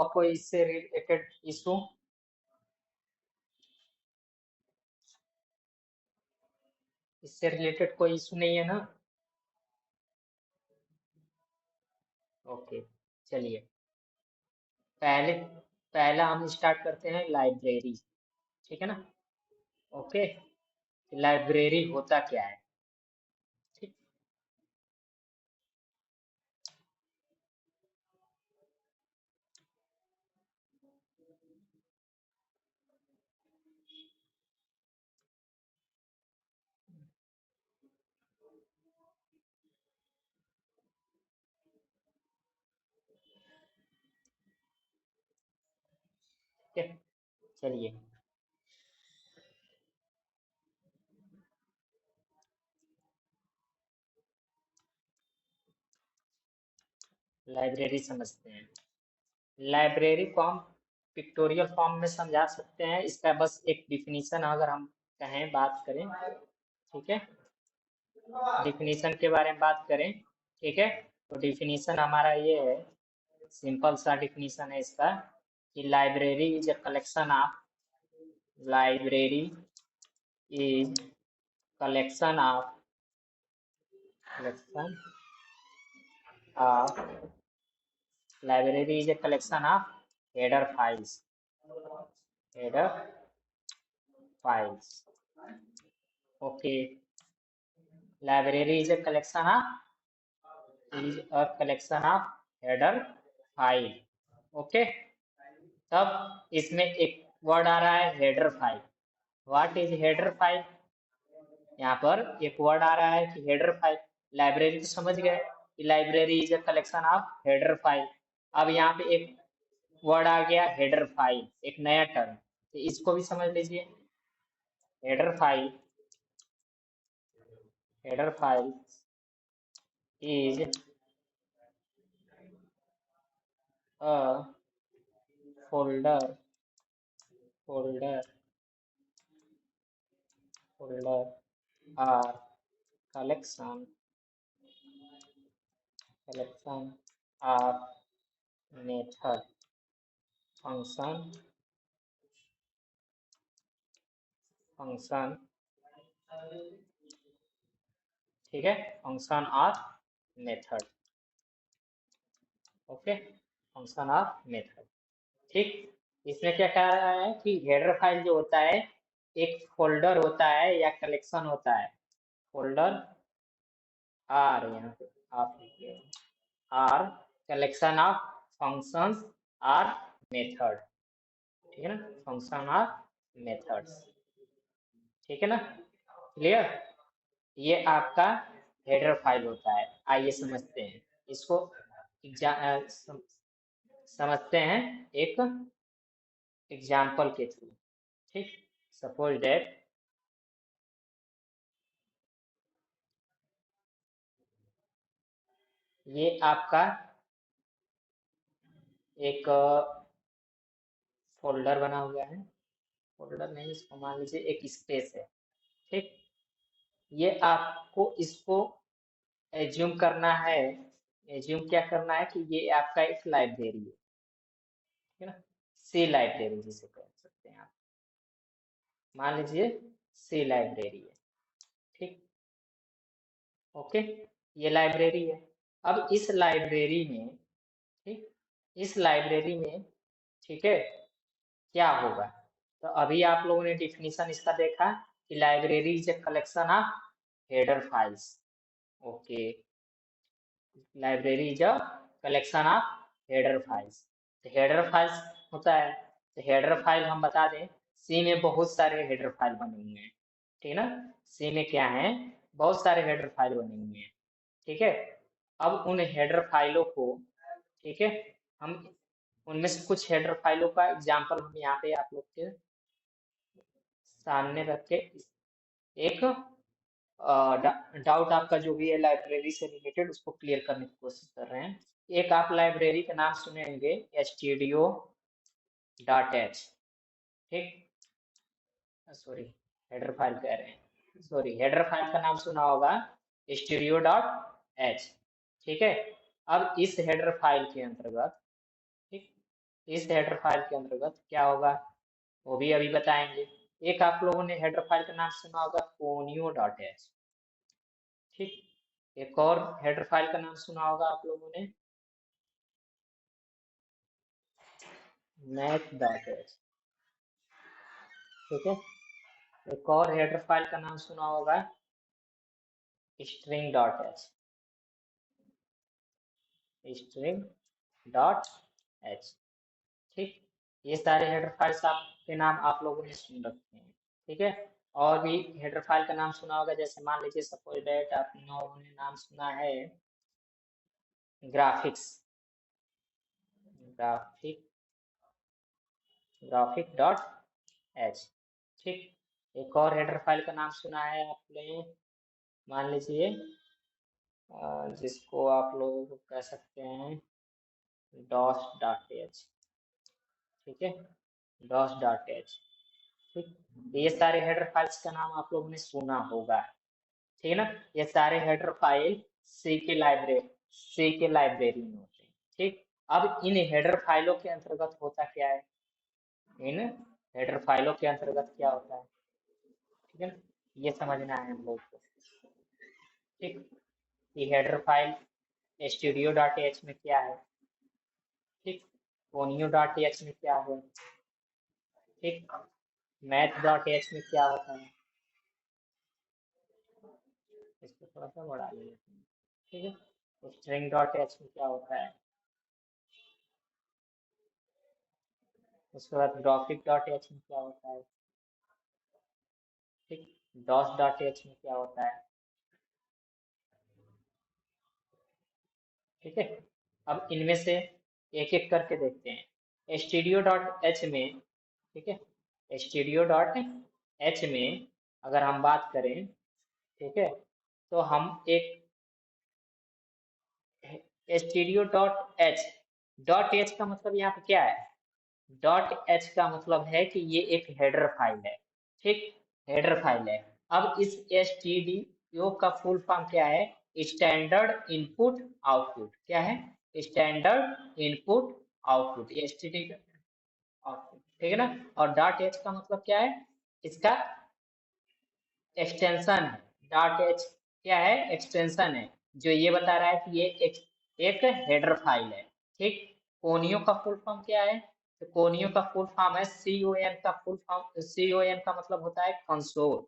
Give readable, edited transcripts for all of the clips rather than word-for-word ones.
कोई इससे related issue? इससे रिलेटेड कोई इशू नहीं है ना? ओके, चलिए। पहले पहला हम स्टार्ट करते हैं लाइब्रेरी। ठीक है ना? ओके, लाइब्रेरी होता क्या है? ठीक है, चलिए। लाइब्रेरी समझते हैं। लाइब्रेरी को हम पिक्टोरियल फॉर्म में समझा सकते हैं। इसका बस एक डिफिनीशन अगर हम कहें, बात करें, ठीक है, डिफिनीशन के बारे में बात करें, ठीक है, तो डिफिनीशन हमारा ये है, सिंपल सा डिफिनीशन है इसका, कि library is a collection of, library is collection of, collection of, library is a collection of header files, header files. Okay, library is a collection of, is a collection of header file. Okay, तब इसमें एक word आ रहा है header file. What is header file? यहाँ पर एक word आ रहा है कि हेडर फाइल। लाइब्रेरी तो समझ गए कि library is a collection of header file. अब यहाँ पे एक वर्ड आ गया हेडर फाइल, एक नया टर्म, तो इसको भी समझ लीजिए। Header file, header file is a folder, folder, folder are collection, collection of method, function, function, ठीक है, function of method. Okay, function of method. ठीक, इसमें क्या कह रहा है कि हेडर फाइल जो होता है एक फोल्डर होता है या कलेक्शन होता है। फोल्डर आर, यहाँ पे आप or collection of functions or method, ठीक है ना, फंक्शन ऑफ मेथड्स, ठीक है ना, क्लियर? ये आपका हेडर फाइल होता है। आइए समझते हैं इसको, समझते हैं एक एग्जाम्पल के थ्रू। ठीक, सपोज दैट ये आपका एक फोल्डर बना हुआ है, फोल्डर नहीं, इसको मान लीजिए एक स्पेस है। ठीक, ये आपको इसको एज्यूम करना है, एज्यूम क्या करना है कि ये आपका एक लाइब्रेरी है, ठीक है ना, सी लाइब्रेरी जिसे कह सकते हैं आप, मान लीजिए सी लाइब्रेरी है। ठीक, ओके, ये लाइब्रेरी है। अब इस लाइब्रेरी में, ठीक, इस लाइब्रेरी में, ठीक है, क्या होगा? तो अभी आप लोगों ने डिफिनीशन इसका देखा कि library is a collection of header files. Okay, library is a collection of header files. तो हेडर फाइल्स होता है, तो हेडर फाइल हम बता दें, सी में बहुत सारे हेडर फाइल बने हुए हैं, ठीक है ना, सी में क्या है, बहुत सारे हेडर फाइल बने हुए हैं। ठीक है, अब उन हेडर फाइलों को, ठीक है, हम उनमें से कुछ हेडर फाइलों का एग्जांपल हम यहाँ पे आप लोग के सामने रख के एक डाउट आपका जो भी है लाइब्रेरी से रिलेटेड उसको क्लियर करने की कोशिश कर रहे हैं। एक आप लाइब्रेरी का नाम सुनेंगे, stdio.h, ठीक, सॉरी, हेडर फाइल कह रहे हैं, सॉरी, हेडर फाइल का नाम सुना होगा stdio.h। ठीक है, अब इस हेडर फाइल के अंतर्गत, ठीक, इस हेडर फाइल के अंतर्गत क्या होगा वो भी अभी बताएंगे। एक आप लोगों ने हेडर फाइल का नाम सुना होगा conio.h। ठीक, एक और हेडर फाइल का नाम सुना होगा आप लोगों ने math.h। ठीक है, एक और हेडर फाइल का नाम सुना होगा string.h। string.h। ठीक, ये सारे हेडर फाइल्स आपके नाम आप लोगों ने सुन रखे हैं। ठीक है, और भी हेडर फाइल का नाम सुना होगा, जैसे मान लीजिए सपोज दैट आप लोगों ने नाम सुना है graphics, graphic graphic dot H. ठीक, एक और हेडर फाइल का नाम सुना है आपने, मान लीजिए जिसको आप लोग कह सकते हैं डॉस डॉट एच। ठीक है, डॉस डॉट एच। ठीक, ये सारे हेडर फाइल्स का नाम आप लोगों ने सुना होगा। ठीक है ना, ये सारे हेडर फाइल सी के लाइब्रेरी में होते हैं। ठीक, अब इन हेडर फाइलों के अंतर्गत होता क्या है, इन हेडर फाइलों के अंतर्गत क्या होता है, ठीक है ना, ये समझना है हम लोग को। ठीक, ये header file studio dot H में क्या है, ठीक, कोनियो डॉट एच में क्या है, ठीक, मैथ डॉट एच में क्या होता है, इसको थोड़ा सा बढ़ा लीजिए। ठीक है, स्ट्रिंग डॉट एच में क्या होता है, उसके बाद ग्राफिक डॉट एच में क्या होता है, ठीक, डॉस डॉट एच में क्या होता है। ठीक है, अब इनमें से एक एक करके देखते हैं। स्टूडियो डॉट एच में, ठीक है, स्टूडियो डॉट एच में अगर हम बात करें, ठीक है, तो हम एक स्टूडियो डॉट एच का मतलब यहाँ पे क्या है, डॉट एच का मतलब है कि ये एक हेडर फाइल है। ठीक, हेडर फाइल है। अब इस stdio का फुल फॉर्म क्या है, स्टैंडर्ड इनपुट आउटपुट। क्या है, स्टैंडर्ड इनपुट आउटपुट, ये std आउटपुट। ठीक है ना, और डॉट एच का मतलब क्या है, इसका एक्सटेंशन है। डॉट एच क्या है, एक्सटेंशन है, जो ये बता रहा है कि ये एक हेडर फाइल है। ठीक, कोनियो का फुल फॉर्म क्या है, तो कोनियो का फुल फॉर्म है सी ओ एन का मतलब होता है कंसोल।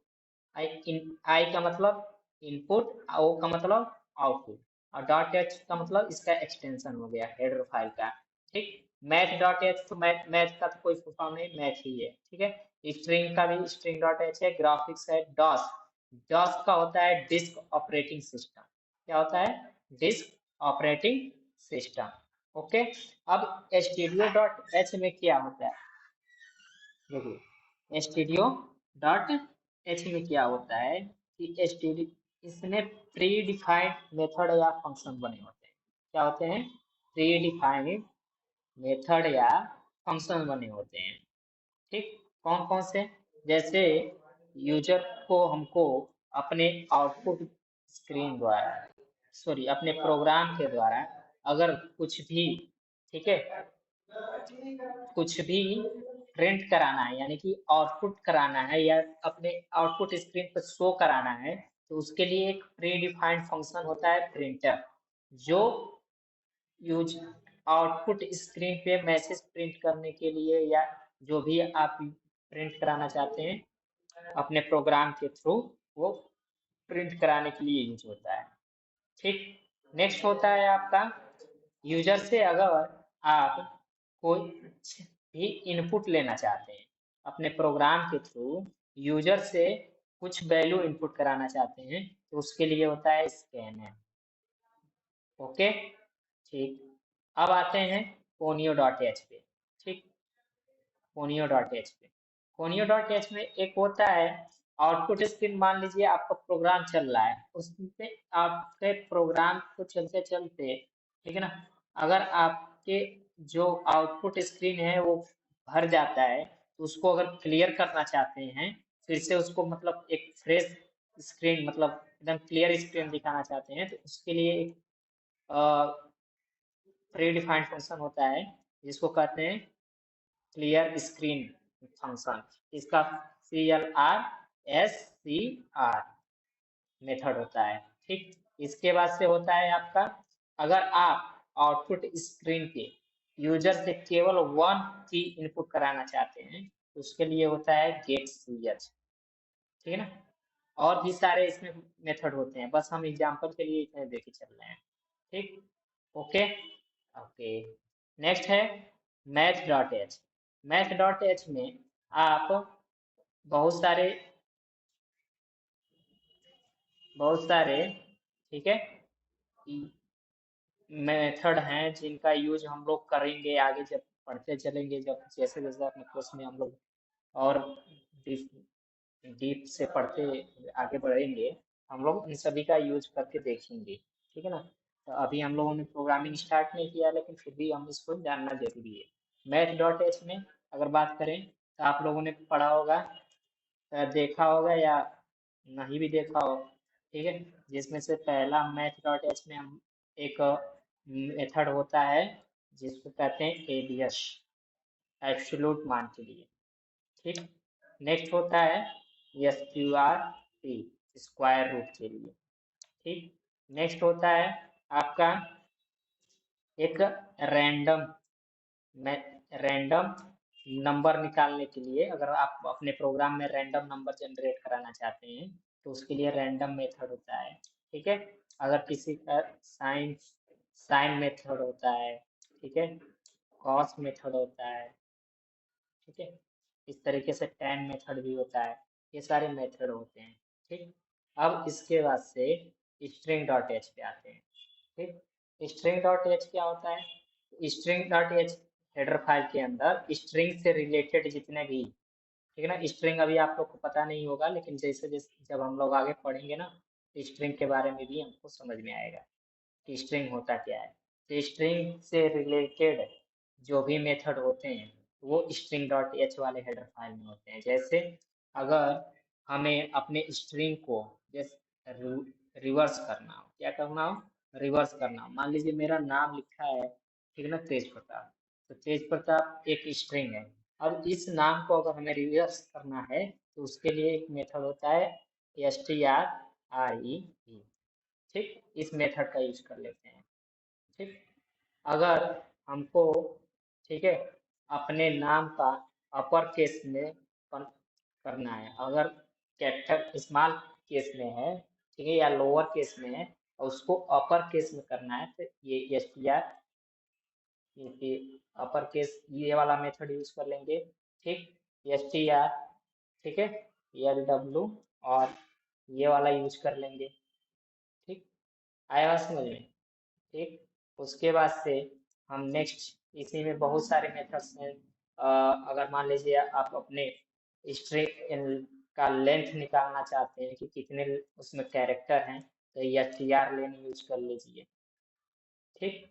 आई का मतलब इनपुट, ओ का मतलब आउटपुट, और डॉट एच का मतलब इसका एक्सटेंशन हो गया हेडर फाइल का। ठीक, मैथ डॉट एच तो मैथ का तो कोई फुल फॉर्म नहीं, मैथ ही है। ठीक है, स्ट्रिंग का भी स्ट्रिंग डॉट एच है। ग्राफिक्स है डॉस, डॉस का होता है डिस्क ऑपरेटिंग सिस्टम। क्या होता है, डिस्क ऑपरेटिंग सिस्टम। ओके, अब स्टूडियो डॉट एच में क्या होता है, देखिए स्टूडियो डॉट एच में क्या होता है कि स्टूडियो इसमें प्री डिफाइंड मेथड या फंक्शन बने होते हैं। क्या होते हैं, प्री डिफाइंड मेथड या फंक्शन बने होते हैं। ठीक, कौन कौन से, जैसे यूजर को हमको अपने आउटपुट स्क्रीन द्वारा, सॉरी अपने प्रोग्राम के द्वारा अगर कुछ भी, ठीक है, कुछ भी प्रिंट कराना है, यानी कि आउटपुट कराना है या अपने आउटपुट स्क्रीन पर शो कराना है, तो उसके लिए एक प्री डिफाइंड फंक्शन होता है प्रिंटर, जो यूज आउटपुट स्क्रीन पे मैसेज प्रिंट करने के लिए या जो भी आप प्रिंट कराना चाहते हैं अपने प्रोग्राम के थ्रू, वो प्रिंट कराने के लिए यूज होता है। ठीक, नेक्स्ट होता है आपका यूजर से अगर आप कोई भी इनपुट लेना चाहते हैं अपने प्रोग्राम के थ्रू, यूजर से कुछ वैल्यू इनपुट कराना चाहते हैं, तो उसके लिए होता है स्कैनर। ओके, ठीक, अब आते हैं कोनियो डॉट एच पे। ठीक, कोनियो डॉट एच पे, कोनियो डॉट एच में एक होता है आउटपुट स्क्रीन। मान लीजिए आपका प्रोग्राम चल रहा है, उसमें आपके प्रोग्राम को चलते चलते, ठीक है ना, अगर आपके जो आउटपुट स्क्रीन है वो भर जाता है, तो उसको अगर क्लियर करना चाहते हैं, फिर से उसको मतलब एक फ्रेश स्क्रीन, मतलब एकदम क्लियर स्क्रीन दिखाना चाहते हैं, तो उसके लिए एक प्री डिफाइंड फंक्शन होता है जिसको कहते हैं क्लियर स्क्रीन फंक्शन। इसका CLRSCR मेथड होता है। ठीक, इसके बाद से होता है आपका, अगर आप आउटपुट स्क्रीन के यूजर से केवल वन की इनपुट कराना चाहते हैं तो उसके लिए होता है गेट ch। ठीक है ना। और भी सारे इसमें मेथड होते हैं, बस हम एग्जांपल के लिए इतने देखे चल रहे हैं। ठीक, ओके ओके। नेक्स्ट है मैथ.h। मैथ.h में आप बहुत सारे ठीक है मेथड हैं जिनका यूज हम लोग करेंगे आगे जब पढ़ते चलेंगे, जब जैसे जैसे अपने कोर्स में हम लोग और डीप डीप से पढ़ते आगे बढ़ेंगे, हम लोग इन सभी का यूज करके देखेंगे। ठीक है ना। तो अभी हम लोगों ने प्रोग्रामिंग स्टार्ट नहीं किया, लेकिन फिर भी हम इसको जानना जरूरी है। मैथ.h में अगर बात करें तो आप लोगों ने पढ़ा होगा, देखा होगा या नहीं भी देखा हो। ठीक है, जिसमें से पहला मैथ.h में हम एक मेथड होता है जिसको कहते हैं एलियस, एब्सोल्यूट मान के लिए। ठीक, नेक्स्ट होता है SQRT, स्क्वायर रूट के लिए। ठीक, नेक्स्ट होता है आपका एक रैंडम रैंडम नंबर निकालने के लिए, अगर आप अपने प्रोग्राम में रैंडम नंबर जनरेट कराना चाहते हैं तो उसके लिए रैंडम मेथड होता है। ठीक है, अगर किसी का साइन साइन मेथड होता है, ठीक है, कॉस मेथड होता है, ठीक है, इस तरीके से टैन मेथड भी होता है, ये सारे मेथड होते हैं। ठीक, अब इसके बाद से string.h पे आते हैं। ठीक, string.h क्या होता है? string.h हेडर फाइल के अंदर स्ट्रिंग से रिलेटेड जितने भी, ठीक है ना, स्ट्रिंग अभी आप लोग को पता नहीं होगा, लेकिन जैसे जैसे जब हम लोग आगे पढ़ेंगे ना तो स्ट्रिंग के बारे में भी हमको समझ में आएगा कि स्ट्रिंग होता क्या है। तो स्ट्रिंग से रिलेटेड जो भी मेथड होते हैं वो string.h वाले हेडर फाइल में होते हैं। जैसे अगर हमें अपने स्ट्रिंग को जैसे रिवर्स करना हो, क्या करना हो, रिवर्स करना हो। मान लीजिए मेरा नाम लिखा है, ठीक है ना, तेज प्रताप। तो तेज प्रताप एक स्ट्रिंग है। अब इस नाम को अगर हमें रिवर्स करना है तो उसके लिए एक मेथड होता है strre। ठीक, इस मेथड का यूज कर लेते हैं। ठीक, अगर हमको, ठीक है, अपने नाम का अपर केस में करना है, अगर कैपिटल स्मॉल केस में है, ठीक है, या लोअर केस में है और उसको अपर केस में करना है तो ये STR, ये अपर केस ये वाला मेथड यूज कर लेंगे। ठीक, STR, ठीक है, LW और ये वाला यूज कर लेंगे। ठीक, आया समझ में। ठीक, उसके बाद से हम नेक्स्ट इसी में बहुत सारे मेथड्स हैं। अगर मान लीजिए आप अपने स्ट्रिंग का लेंथ निकालना चाहते हैं कि कितने उसमें कैरेक्टर हैं तो STR लेन यूज कर लीजिए। ठीक,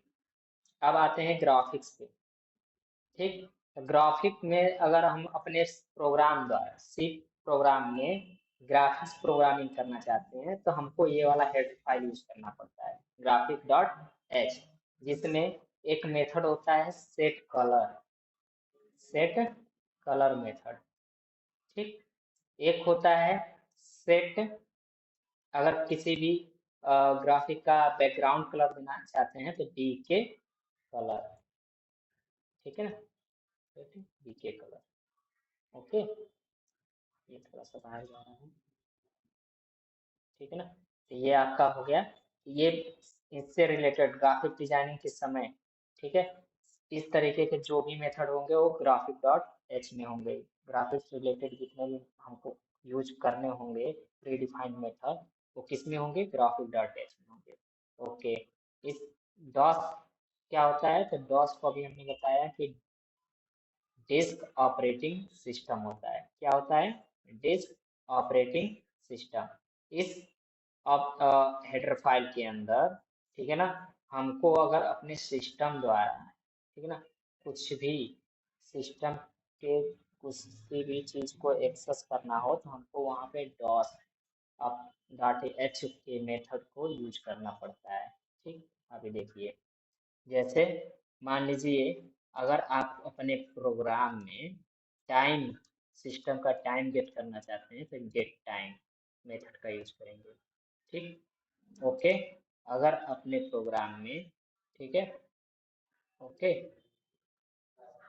अब आते हैं ग्राफिक्स पे। ठीक, ग्राफिक में अगर हम अपने प्रोग्राम द्वारा सी प्रोग्राम में ग्राफिक्स प्रोग्रामिंग करना चाहते हैं तो हमको ये वाला हेड फाइल यूज करना पड़ता है, graphic.h, जिसमें एक मेथड होता है सेट कलर मेथड। ठीक, एक होता है सेट, अगर किसी भी ग्राफिक का बैकग्राउंड कलर देना चाहते हैं तो DK कलर। ठीक है ना, DK कलर। ओके, ये थोड़ा सा बाहर जा रहा है। ठीक है ना, तो ये आपका हो गया। ये इससे रिलेटेड ग्राफिक डिजाइनिंग के समय, ठीक है, इस तरीके के जो भी मेथड होंगे वो graphic.h में होंगे। ग्राफिक्स रिलेटेड जितने भी हमको यूज करने होंगे प्री डिफाइंड मेथड वो किस में होंगे, graphic.h में होंगे। ओके, इस डॉस क्या होता है, तो डॉस को अभी हमने बताया कि डिस्क ऑपरेटिंग सिस्टम होता है। क्या होता है, डिस्क ऑपरेटिंग सिस्टम। इस अब हेडर फाइल के अंदर, ठीक है ना, हमको अगर अपने सिस्टम द्वारा, ठीक है ना, कुछ भी सिस्टम के किसी भी चीज को एक्सेस करना हो तो हमको वहाँ पे डॉस अब .h के मेथड को यूज करना पड़ता है। ठीक, अभी देखिए, जैसे मान लीजिए अगर आप अपने प्रोग्राम में टाइम सिस्टम का टाइम गेट करना चाहते हैं तो गेट टाइम मेथड का यूज करेंगे। ठीक, ओके। अगर अपने प्रोग्राम में, ठीक है, ओके,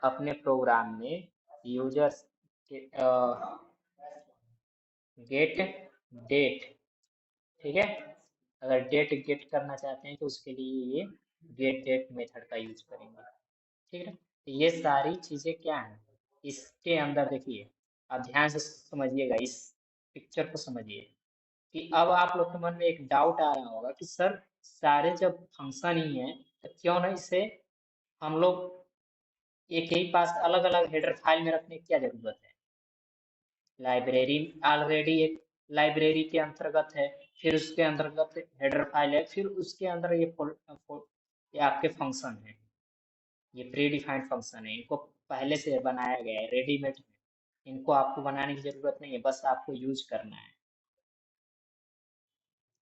अपने प्रोग्राम में यूजर्स के गेट डेट, ठीक है, अगर डेट गेट करना चाहते हैं तो उसके लिए ये गेट डेट मेथड का यूज करेंगे। ठीक है, तो ये सारी चीजें क्या हैं इसके अंदर, देखिए आप ध्यान से समझिएगा, इस पिक्चर को समझिए कि अब आप लोग के मन में एक डाउट आ रहा होगा कि सर सारे जब फंक्शन ही है तो क्यों ना इसे हम लोग एक ही पास अलग अलग हेडर फाइल में रखने की क्या जरूरत है। लाइब्रेरी ऑलरेडी एक लाइब्रेरी के अंतर्गत है, फिर उसके अंतर्गत हेडर फाइल है, फिर उसके अंदर ये आपके फंक्शन है, ये प्री डिफाइंड फंक्शन है, इनको पहले से बनाया गया है, रेडीमेड है, इनको आपको बनाने की जरूरत नहीं है, बस आपको यूज करना है।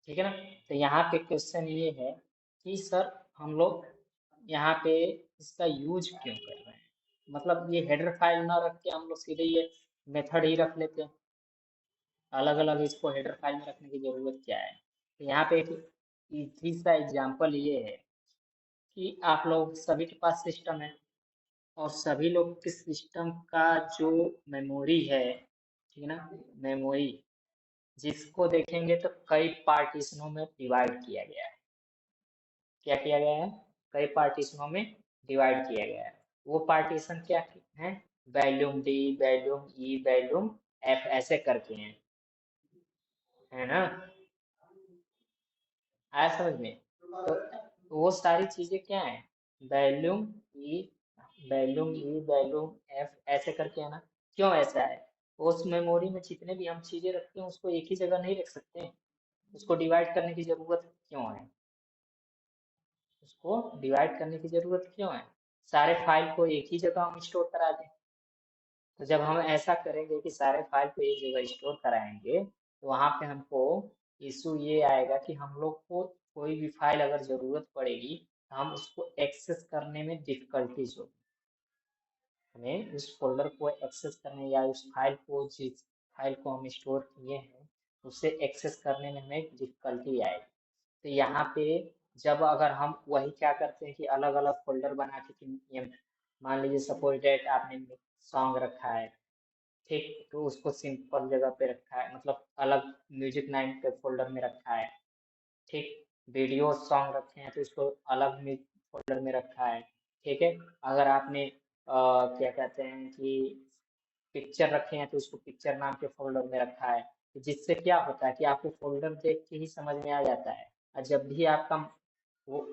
ठीक है ना। तो यहाँ पे क्वेश्चन ये है कि सर हम लोग यहाँ पे इसका यूज क्यों कर रहे हैं, मतलब ये हेडर फाइल ना रख के हम लोग सीधे ये मेथड ही रख लेते हैं, अलग अलग इसको हेडर फाइल में रखने की जरूरत क्या है। तो यहाँ पे एक इजी सा एग्जांपल ये है कि आप लोग सभी के पास सिस्टम है, और सभी लोग के सिस्टम का जो मेमोरी है, ठीक है ना, मेमोरी जिसको देखेंगे तो कई पार्टीशनों में डिवाइड किया गया है। क्या किया गया है, कई पार्टीशनों में डिवाइड किया गया है। वो पार्टीशन क्या है, वैल्यूम डी, वैल्यूम ई, वैल्यूम एफ, ऐसे करके हैं, है ना, आया समझ में। तो वो सारी चीजें क्या है, वैल्यूम ई, वैल्यूम ई, वैल्यूम एफ, ऐसे करके है ना। क्यों ऐसा है, उस मेमोरी में जितने भी हम चीजें रखते हैं उसको एक ही जगह नहीं रख सकते हैं, उसको डिवाइड करने की जरूरत क्यों है, उसको डिवाइड करने की जरूरत क्यों है, सारे फाइल को एक ही जगह हम स्टोर करा दें। तो जब हम ऐसा करेंगे कि सारे फाइल को एक जगह स्टोर कराएंगे तो वहां पे हमको इशू ये आएगा कि हम लोग को कोई भी फाइल अगर जरूरत पड़ेगी तो हम उसको एक्सेस करने में डिफिकल्टीज होगी, हमें उस फोल्डर को एक्सेस करने या उस फाइल को, जिस फाइल को हम स्टोर किए हैं उसे एक्सेस करने में हमें डिफिकल्टी आएगी। तो यहाँ पे जब अगर हम वही क्या करते हैं कि अलग अलग फोल्डर बना के कि मान लीजिए सपोज डेट आपने सॉन्ग रखा है, ठीक, तो उसको सिंपल जगह पे रखा है, मतलब अलग म्यूजिक नाइन के फोल्डर में रखा है, ठीक, वीडियो सॉन्ग रखे हैं तो उसको अलग में फोल्डर में रखा है। ठीक है, अगर आपने क्या कहते हैं कि पिक्चर रखे हैं तो उसको पिक्चर नाम के फोल्डर में रखा है। तो जिससे क्या होता है कि आपको फोल्डर देख के ही समझ में आ जाता है, और जब भी आपका वो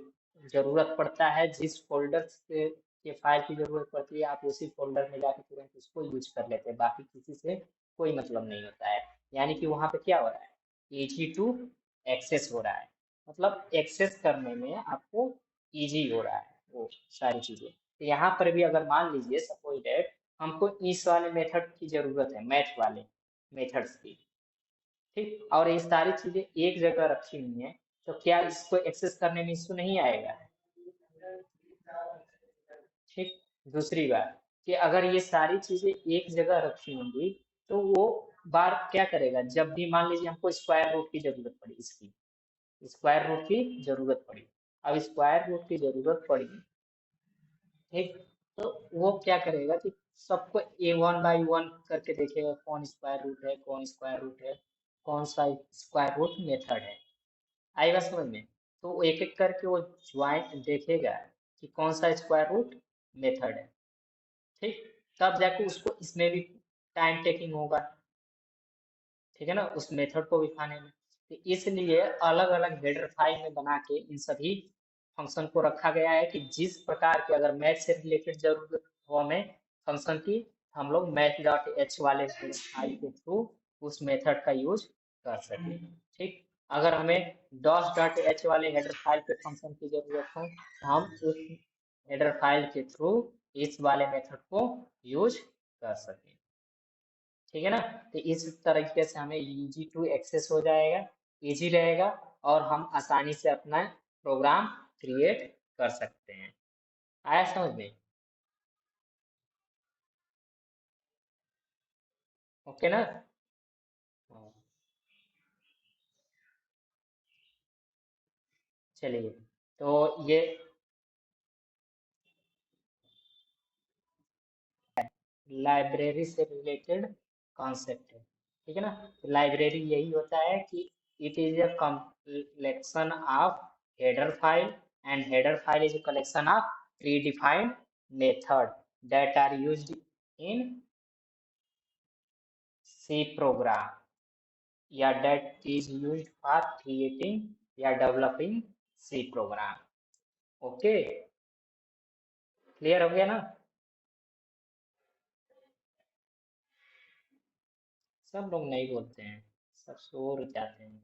जरूरत पड़ता है, जिस फोल्डर से के फाइल की जरूरत पड़ती है, आप उसी फोल्डर में जाके तुरंत उसको यूज कर लेते हैं, बाकी किसी से कोई मतलब नहीं होता है। यानी कि वहां पे क्या हो रहा है, इजी टू एक्सेस हो रहा है, मतलब एक्सेस करने में आपको इजी हो रहा है वो सारी चीजें। तो यहाँ पर भी अगर मान लीजिए सपोज दैट हमको इस वाले मेथड की जरूरत है, मैथ वाले मेथड्स की, ठीक, और ये सारी चीजें एक जगह रखी हुई हैं, तो क्या इसको एक्सेस करने में इशू नहीं आएगा। ठीक, दूसरी बात कि अगर ये सारी चीजें एक जगह रखी होंगी तो वो बार क्या करेगा, जब भी मान लीजिए हमको स्क्वायर रूट की जरूरत पड़ी, इसकी स्क्वायर रूट की जरूरत पड़ी, अब स्क्वायर रूट की जरूरत पड़ी, ठीक, तो वो क्या करेगा कि सबको ए वन बाई वन करके देखेगा कौन स्क्वायर रूट है, कौन स्क्वायर रूट है, कौन सा स्क्वायर रूट मेथड है, आएगा समझ में। तो वो एक एक करके वो ज्वाइन देखेगा कि कौन सा स्क्वायर रूट मेथड है, ठीक, तब जाके उसको इसमें भी टाइम टेकिंग होगा, ठीक है ना, उस मेथड को दिखाने में। तो इसलिए अलग अलग हेडर फाइल में बना के इन सभी फंक्शन को रखा गया है कि जिस प्रकार के अगर मैथ से रिलेटेड जरूरत हो हमें फंक्शन की, हम लोग मैथ डॉट एच वाले हेडर फाइल के थ्रू उस मेथड का यूज कर सकें। ठीक, अगर हमें डॉस डॉट एच वाले हेडर फाइल पे फंक्शन की जरूरत हो तो हम उस हेडर फाइल के थ्रू इस वाले मेथड को यूज कर सकें। ठीक है ना। तो इस तरीके से हमें इजी टू एक्सेस हो जाएगा, इजी रहेगा, और हम आसानी से अपना प्रोग्राम क्रिएट कर सकते हैं। आया समझ में। ओके ना। हाँ, चलिए। तो ये लाइब्रेरी से रिलेटेड कॉन्सेप्ट है, ठीक है ना। तो लाइब्रेरी यही होता है कि it is a collection of header file, and header file is a collection of pre defined method that are used in C program, या that is used for creating या developing C program. Okay, clear हो गया ना। सब लोग नहीं बोलते हैं, सब शोर जाते हैं।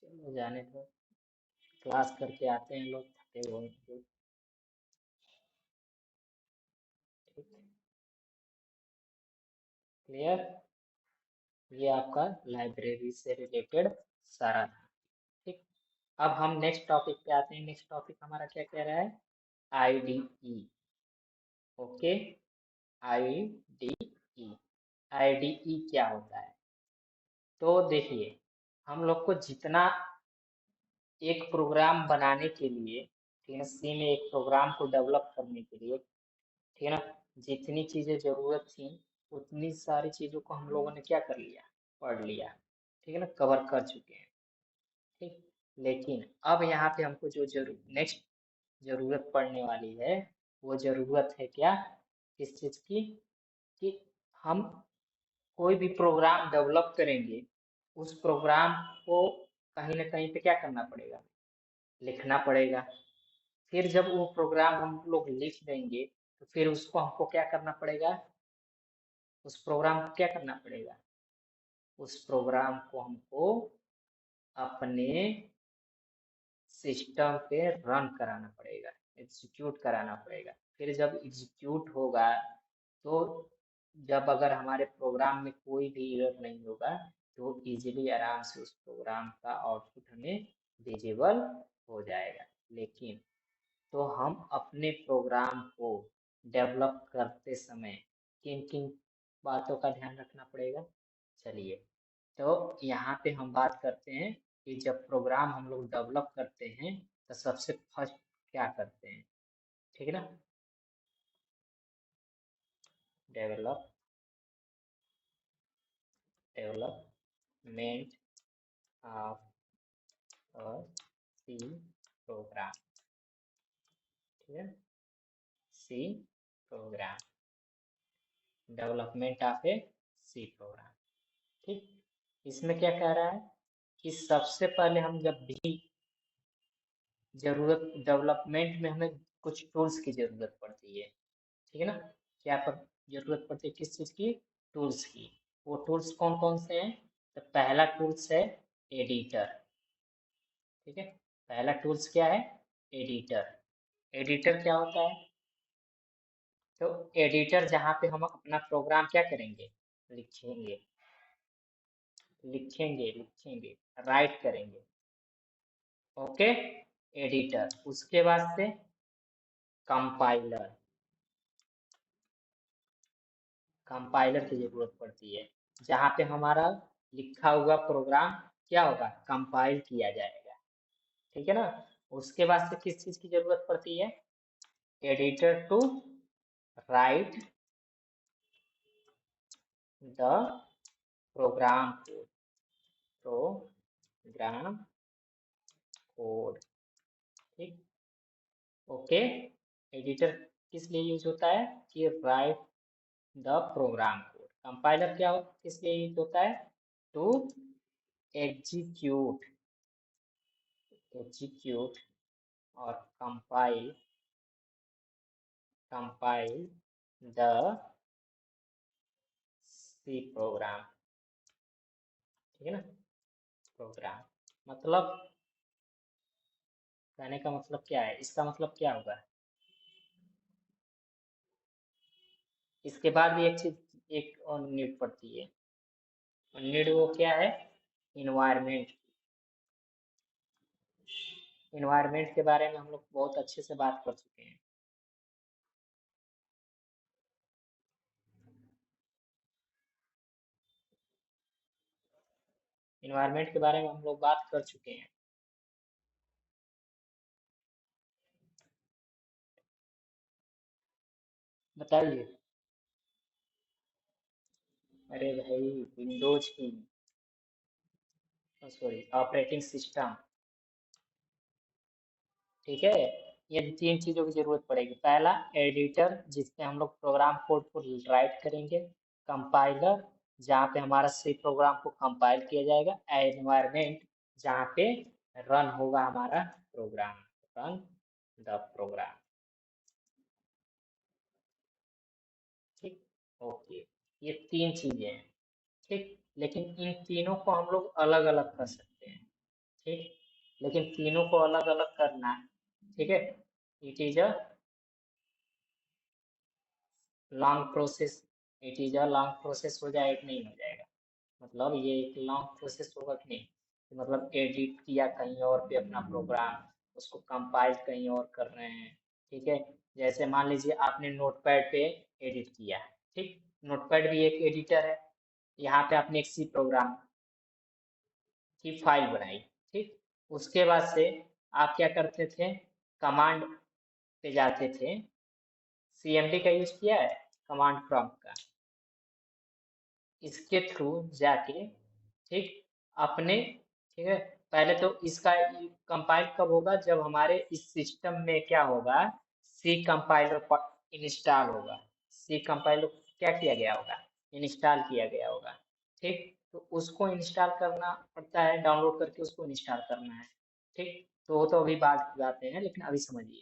चलो जाने दो, क्लास करके आते हैं लोग थके हुए हैं। ठीक, क्लियर। ये आपका लाइब्रेरी से रिलेटेड सारा था। ठीक, अब हम नेक्स्ट टॉपिक पे आते हैं। नेक्स्ट टॉपिक हमारा क्या कह रहा है? आईडीई। Okay, IDE. आईडीई क्या होता है? तो देखिए, हम लोग को जितना एक प्रोग्राम बनाने के लिए, ठीक है, सी में एक प्रोग्राम को डेवलप करने के लिए, ठीक है ना, जितनी चीजें जरूरत थी उतनी सारी चीजों को हम लोगों ने क्या कर लिया, पढ़ लिया, ठीक है ना, कवर कर चुके हैं। ठीक, लेकिन अब यहाँ पे हमको जो नेक्स्ट जरूरत पड़ने वाली है, वो जरूरत है क्या, किस चीज की, कि हम कोई भी प्रोग्राम डेवलप करेंगे, उस प्रोग्राम को कहीं ना कहीं पे क्या करना पड़ेगा, लिखना पड़ेगा। फिर जब वो प्रोग्राम हम लोग लिख देंगे, तो फिर उसको हमको क्या करना पड़ेगा, उस प्रोग्राम को क्या करना पड़ेगा, उस प्रोग्राम को हमको अपने सिस्टम पे रन कराना पड़ेगा, एग्जीक्यूट कराना पड़ेगा। फिर जब एग्जीक्यूट होगा, तो जब अगर हमारे प्रोग्राम में कोई भी एरर नहीं होगा, तो इजीली आराम से उस प्रोग्राम का आउटपुट हमें विजिबल हो जाएगा। लेकिन तो हम अपने प्रोग्राम को डेवलप करते समय किन किन बातों का ध्यान रखना पड़ेगा, चलिए। तो यहाँ पे हम बात करते हैं कि जब प्रोग्राम हम लोग डेवलप करते हैं, तो सबसे फर्स्ट क्या करते हैं, ठीक है ना, develop development of a C program, ठीक है, C program, development of a C program. ठीक, इसमें क्या कह रहा है कि सबसे पहले हम जब भी जरूरत, डेवलपमेंट में हमें कुछ टूल्स की जरूरत पड़ती है, ठीक है ना। क्या पर जरूरत पड़ती है, किस चीज की, टूल्स की। वो टूल्स कौन कौन से हैं? तो पहला टूल्स है एडिटर, ठीक है। पहला टूल्स क्या है? एडिटर। एडिटर क्या होता है? तो एडिटर जहाँ पे हम अपना प्रोग्राम क्या करेंगे, लिखेंगे, लिखेंगे, राइट करेंगे। Okay, editor. उसके बाद से कंपाइलर, कंपाइलर की जरूरत पड़ती है, जहाँ पे हमारा लिखा हुआ प्रोग्राम क्या होगा, कंपाइल किया जाएगा, ठीक है ना। उसके बाद से किस चीज की जरूरत पड़ती है? Editor to write the program code, program code. ठीक, ओके। एडिटर किस लिए यूज होता है? कि write the program code. Compiler क्या किस लिए यूज होता है? टू एग्जीक्यूट, एग्जीक्यूट और compile, compile the C program, ठीक है ना, प्रोग्राम। मतलब कहने का मतलब क्या है, इसका मतलब क्या होगा? इसके बाद भी एक चीज, एक और नीड पड़ती है। नीड वो क्या है? इन्वायरमेंट, इन्वायरमेंट के बारे में हम लोग बहुत अच्छे से बात कर चुके हैं। इन्वायरमेंट के बारे में हम लोग बात कर चुके हैं। बताइए। अरे भाई, विंडोज की, सॉरी, ऑपरेटिंग सिस्टम। ठीक है, ये तीन चीजों की जरूरत पड़ेगी। पहला, एडिटर जिसपे हम लोग प्रोग्राम कोड को राइट करेंगे। कंपाइलर जहाँ पे हमारा सी प्रोग्राम को कंपाइल किया जाएगा। एनवायरमेंट जहाँ पे रन होगा हमारा प्रोग्राम, रन द प्रोग्राम। ठीक, ओके, ये तीन चीजें हैं। ठीक, लेकिन इन तीनों को हम लोग अलग अलग कर सकते हैं। ठीक, लेकिन तीनों को अलग अलग करना है। ठीक है, it is a long process. It is a long process हो जाएगा कि नहीं हो जाएगा? मतलब ये एक लॉन्ग प्रोसेस होगा कि नहीं? कि मतलब एडिट किया कहीं और पे अपना प्रोग्राम, उसको कंपाइल कहीं और कर रहे हैं। ठीक है, जैसे मान लीजिए आपने नोटपैड पे एडिट किया। ठीक, नोटपैड भी एक एडिटर है। यहाँ पे आपने एक सी प्रोग्राम की फाइल बनाई। ठीक, उसके बाद से आप क्या करते थे? कमांड पे जाते थे। सीएमडी का यूज किया है, कमांड प्रॉम्प्ट का। इसके थ्रू जाके, ठीक, अपने, ठीक है, पहले तो इसका कंपाइल कब होगा? जब हमारे इस सिस्टम में क्या होगा? सी कंपाइलर इंस्टॉल होगा। सी कंपाइलर क्या किया गया होगा? इंस्टॉल किया गया होगा। ठीक, तो उसको इंस्टॉल करना पड़ता है, डाउनलोड करके उसको इंस्टॉल करना है। ठीक, तो वो तो अभी बात की बातें हैं, लेकिन अभी समझिए।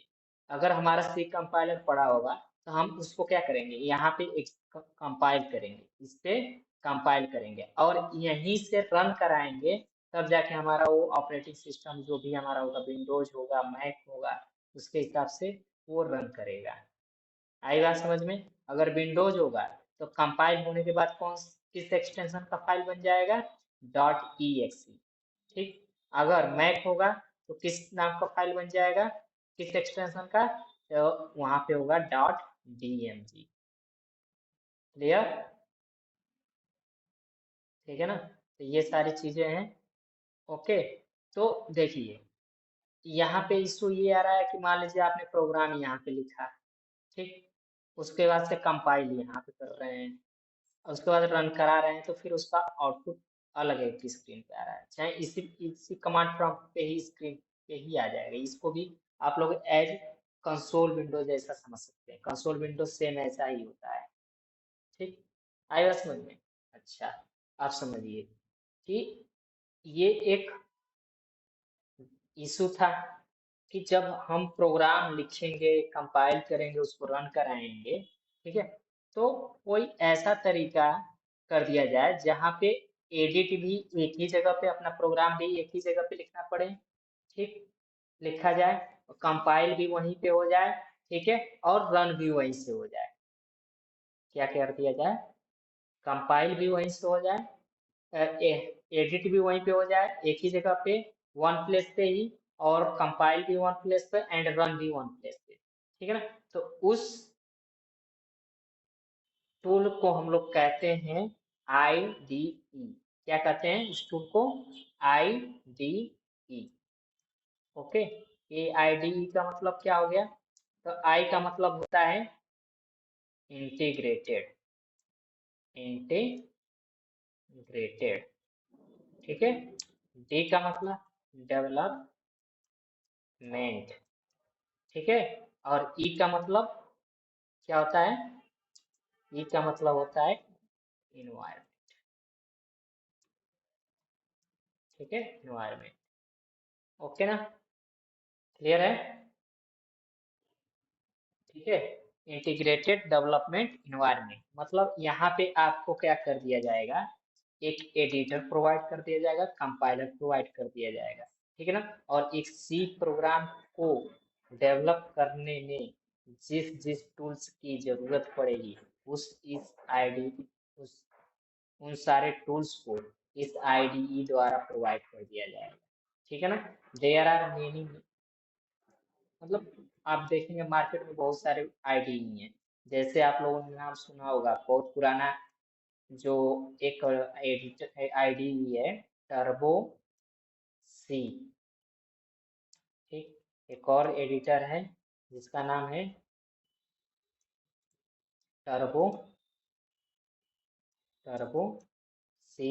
अगर हमारा सी कंपाइलर पड़ा होगा तो हम उसको क्या करेंगे? यहाँ पे एक कंपाइल करेंगे, इस पे कंपाइल करेंगे और यहीं से रन कराएंगे। तब जाके हमारा वो ऑपरेटिंग सिस्टम जो भी हमारा होगा, विंडोज होगा, मैक होगा, उसके हिसाब से वो रन करेगा। आई बात समझ में? अगर विंडोज होगा तो कंपाइल होने के बाद किस एक्सटेंशन का फाइल बन जाएगा? Dot E x. ठीक, अगर मैक होगा तो किस नाम का फाइल बन जाएगा? किस एक्सटेंशन का? तो वहां पे होगा डॉट डीएमजी। क्लियर? ठीक है ना? तो ये सारी चीजें हैं। ओके, तो देखिए, यहाँ पे इशू ये आ रहा है कि मान लीजिए आपने प्रोग्राम यहाँ पे लिखा। ठीक, उसके बाद से कंपाइल यहाँ पे कर रहे हैं, और उसके बाद रन करा रहे हैं, तो फिर उसका आउटपुट अलग एक स्क्रीन पे आ रहा है, चाहे इसी इसी कमांड प्रॉम्प्ट पे ही स्क्रीन पे ही आ जाएगा। इसको भी आप लोग एज कंसोल विंडो जैसा समझ सकते हैं। कंसोल विंडो सेम ऐसा ही होता है। ठीक, आएगा समझ में? अच्छा, आप समझिए कि ये एक इशू था कि जब हम प्रोग्राम लिखेंगे, कंपाइल करेंगे, उसको रन कराएंगे, ठीक है, तो कोई ऐसा तरीका कर दिया जाए जहाँ पे एडिट भी एक ही जगह पे, अपना प्रोग्राम भी एक ही जगह पे लिखना पड़े। ठीक, लिखा जाए, कंपाइल भी वहीं पे हो जाए, ठीक है, और रन भी वहीं से हो जाए। क्या कर दिया जाए? कंपाइल भी वहीं से हो जाए, एडिट भी वहीं पे हो जाए, एक ही जगह पे, वन प्लेस पे ही, और कंपाइल भी वन प्लेस पे एंड रन भी वन प्लेस पे। ठीक है ना? तो उस टूल को हम लोग कहते हैं IDE। क्या कहते हैं उस टूल को? IDE। ओके, ये IDE का मतलब क्या हो गया? तो आई का मतलब होता है इंटीग्रेटेड, इंटीग्रेटेड। ठीक है, डी का मतलब डेवलपमेंट। ठीक है, और ई का मतलब क्या होता है? ई का मतलब होता है इन्वायरमेंट। ठीक है, इन्वायरमेंट। ओके ना? क्लियर है? ठीक है, इंटीग्रेटेड डेवलपमेंट इन्वायरमेंट मतलब यहाँ पे आपको क्या कर दिया जाएगा? एक एडिटर प्रोवाइड कर दिया जाएगा, कंपाइलर प्रोवाइड कर दिया जाएगा। ठीक है ना? और एक सी प्रोग्राम को डेवलप करने में जिस जिस टूल्स की जरूरत पड़ेगी, उस इस आईडी उस उन सारे टूल्स को इस आईडीई द्वारा प्रोवाइड कर दिया जाएगा। ठीक है ना। देयर आर मेनी, मतलब आप देखेंगे मार्केट में बहुत सारे आईडी ही हैं। जैसे आप लोगों ने नाम सुना होगा बहुत पुराना, जो एक एडिटर आईडी है, टर्बो सी। ठीक। एक और एडिटर है जिसका नाम है Turbo Turbo C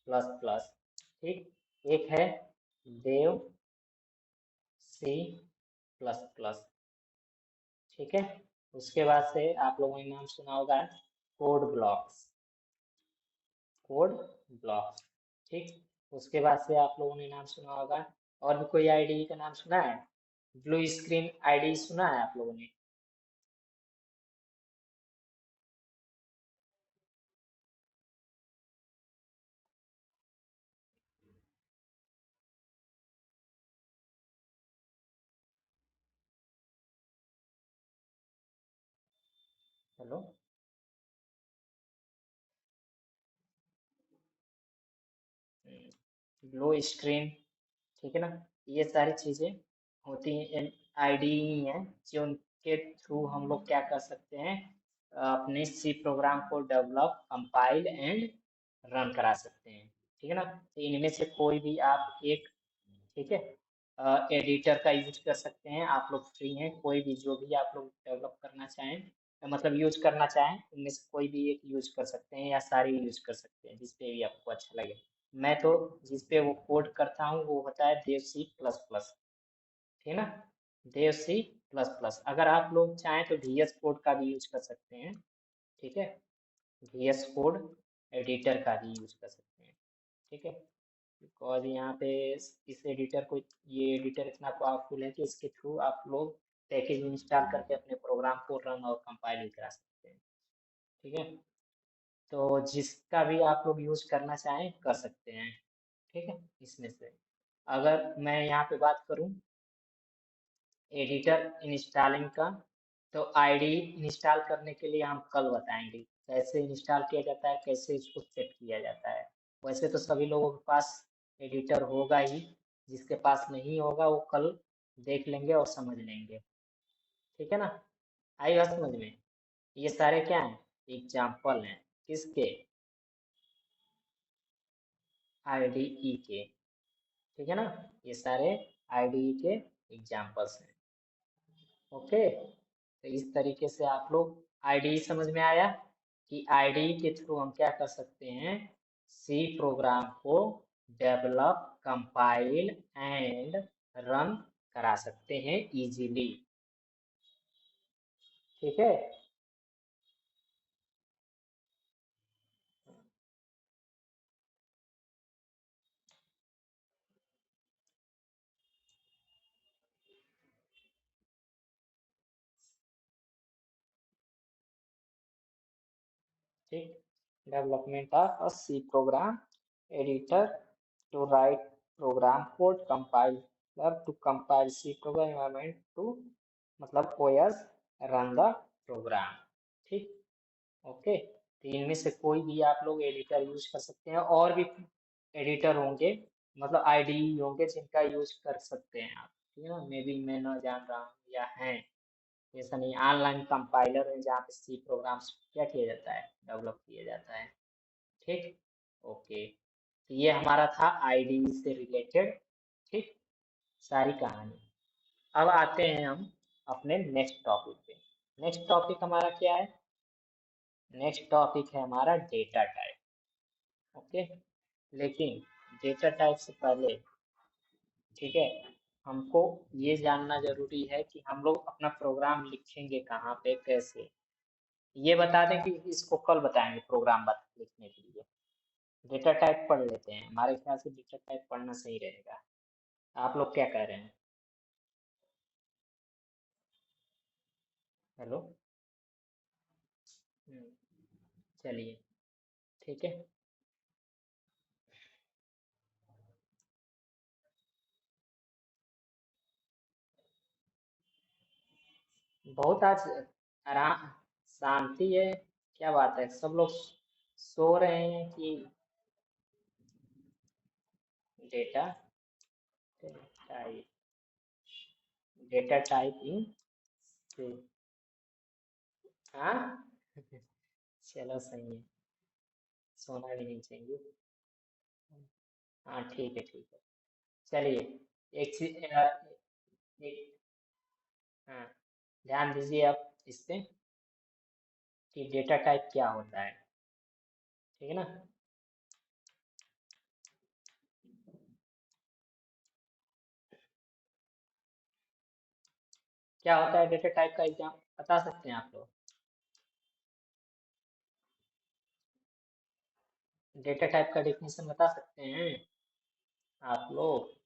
plus plus. ठीक। एक है देव सी प्लस प्लस। ठीक है। उसके बाद से आप लोगों ने नाम सुना होगा कोड ब्लॉक्स। Code blocks. ठीक। उसके बाद से आप लोगों ने नाम सुना होगा, और भी कोई आईडी का नाम सुना है? ब्लू स्क्रीन आईडी सुना है आप लोगों ने? हेलो। Blue screen. ठीक है ना। ये सारी चीजें होती हैं, आईडी ही हैं जो उनके थ्रू हम लोग क्या कर सकते हैं, अपने सी प्रोग्राम को डेवलप, कंपाइल एंड रन करा सकते हैं। ठीक है ना। तो इनमें से कोई भी आप एक, ठीक है, एडिटर का यूज कर सकते हैं। आप लोग फ्री हैं, कोई भी जो भी आप लोग डेवलप करना चाहें, मतलब यूज करना चाहें, उनमें से कोई भी एक यूज कर सकते हैं या सारे यूज कर सकते हैं, जिस पे भी आपको अच्छा लगे। मैं तो जिस पे वो कोड करता हूँ वो होता है देव सी प्लस प्लस। ठीक है ना। देव सी प्लस प्लस। अगर आप लोग चाहें तो VS कोड का भी यूज कर सकते हैं। ठीक है। VS कोड एडिटर का भी यूज कर सकते हैं। ठीक है। बिकॉज यहाँ पे इस एडिटर को, ये एडिटर इतना पावरफुल है कि इसके थ्रू आप लोग पैकेज इंस्टॉल करके अपने प्रोग्राम को रन और कंपाइल भी करा सकते हैं। ठीक है। तो जिसका भी आप लोग यूज करना चाहें कर सकते हैं। ठीक है। इसमें से अगर मैं यहाँ पे बात करूँ एडिटर इंस्टॉलिंग का, तो आईडी इंस्टॉल करने के लिए हम कल बताएंगे कैसे इंस्टॉल किया जाता है, कैसे इसको सेट किया जाता है। वैसे तो सभी लोगों के पास एडिटर होगा ही, जिसके पास नहीं होगा वो कल देख लेंगे और समझ लेंगे। ठीक है ना। आई बात समझ में? ये सारे क्या हैं? एग्जाम्पल हैं। किसके? आईडीई के। ठीक है ना। ये सारे आईडीई के एग्जाम्पल्स हैं। ओके। तो इस तरीके से आप लोग, आईडी समझ में आया कि आईडी के थ्रू हम क्या कर सकते हैं, सी प्रोग्राम को डेवलप, कंपाइल एंड रन करा सकते हैं इजीली। ठीक है। ठीक। Development of a C program editor to write program code, compiler to compile C program environment to, मतलब ओएस रन द प्रोग्राम। ठीक। ओके। तो इनमें से कोई भी आप लोग एडिटर यूज कर सकते हैं, और भी एडिटर होंगे, मतलब आईडी होंगे जिनका यूज कर सकते हैं आप। ठीक है ना। मे बी मैं ना जान रहा हूँ या है, ऐसा नहीं। ऑनलाइन कंपाइलर है जहाँ पे सी प्रोग्राम्स क्या किया जाता है, डेवलप किया जाता है। ठीक। ओके। तो ये हमारा था आईडी से रिलेटेड। ठीक। सारी कहानी। अब आते हैं हम अपने नेक्स्ट टॉपिक पे। नेक्स्ट टॉपिक हमारा क्या है? नेक्स्ट टॉपिक है हमारा डेटा टाइप। ओके। लेकिन डेटा टाइप से पहले, ठीक है, हमको ये जानना जरूरी है कि हम लोग अपना प्रोग्राम लिखेंगे कहाँ पे, कैसे। ये बता दें कि इसको कल बताएंगे प्रोग्राम लिखने के लिए। डेटा टाइप पढ़ लेते हैं, हमारे ख्याल से डेटा टाइप पढ़ना सही रहेगा। आप लोग क्या कह रहे हैं? हेलो। हम्म, चलिए। ठीक है। बहुत आज आराम, शांति है। क्या बात है, सब लोग सो रहे हैं कि? Data type, data type in से, हाँ चलो सही है, सोना भी नहीं चाहिए। हाँ ठीक है ठीक है। चलिए एक चीज एक, हाँ ध्यान दीजिए आप इस पे कि डेटा टाइप क्या होता है, ठीक है ना। क्या होता है डेटा टाइप का एग्जाम बता सकते हैं आप लोग? डेटा टाइप का डेफिनेशन बता सकते हैं आप लोग?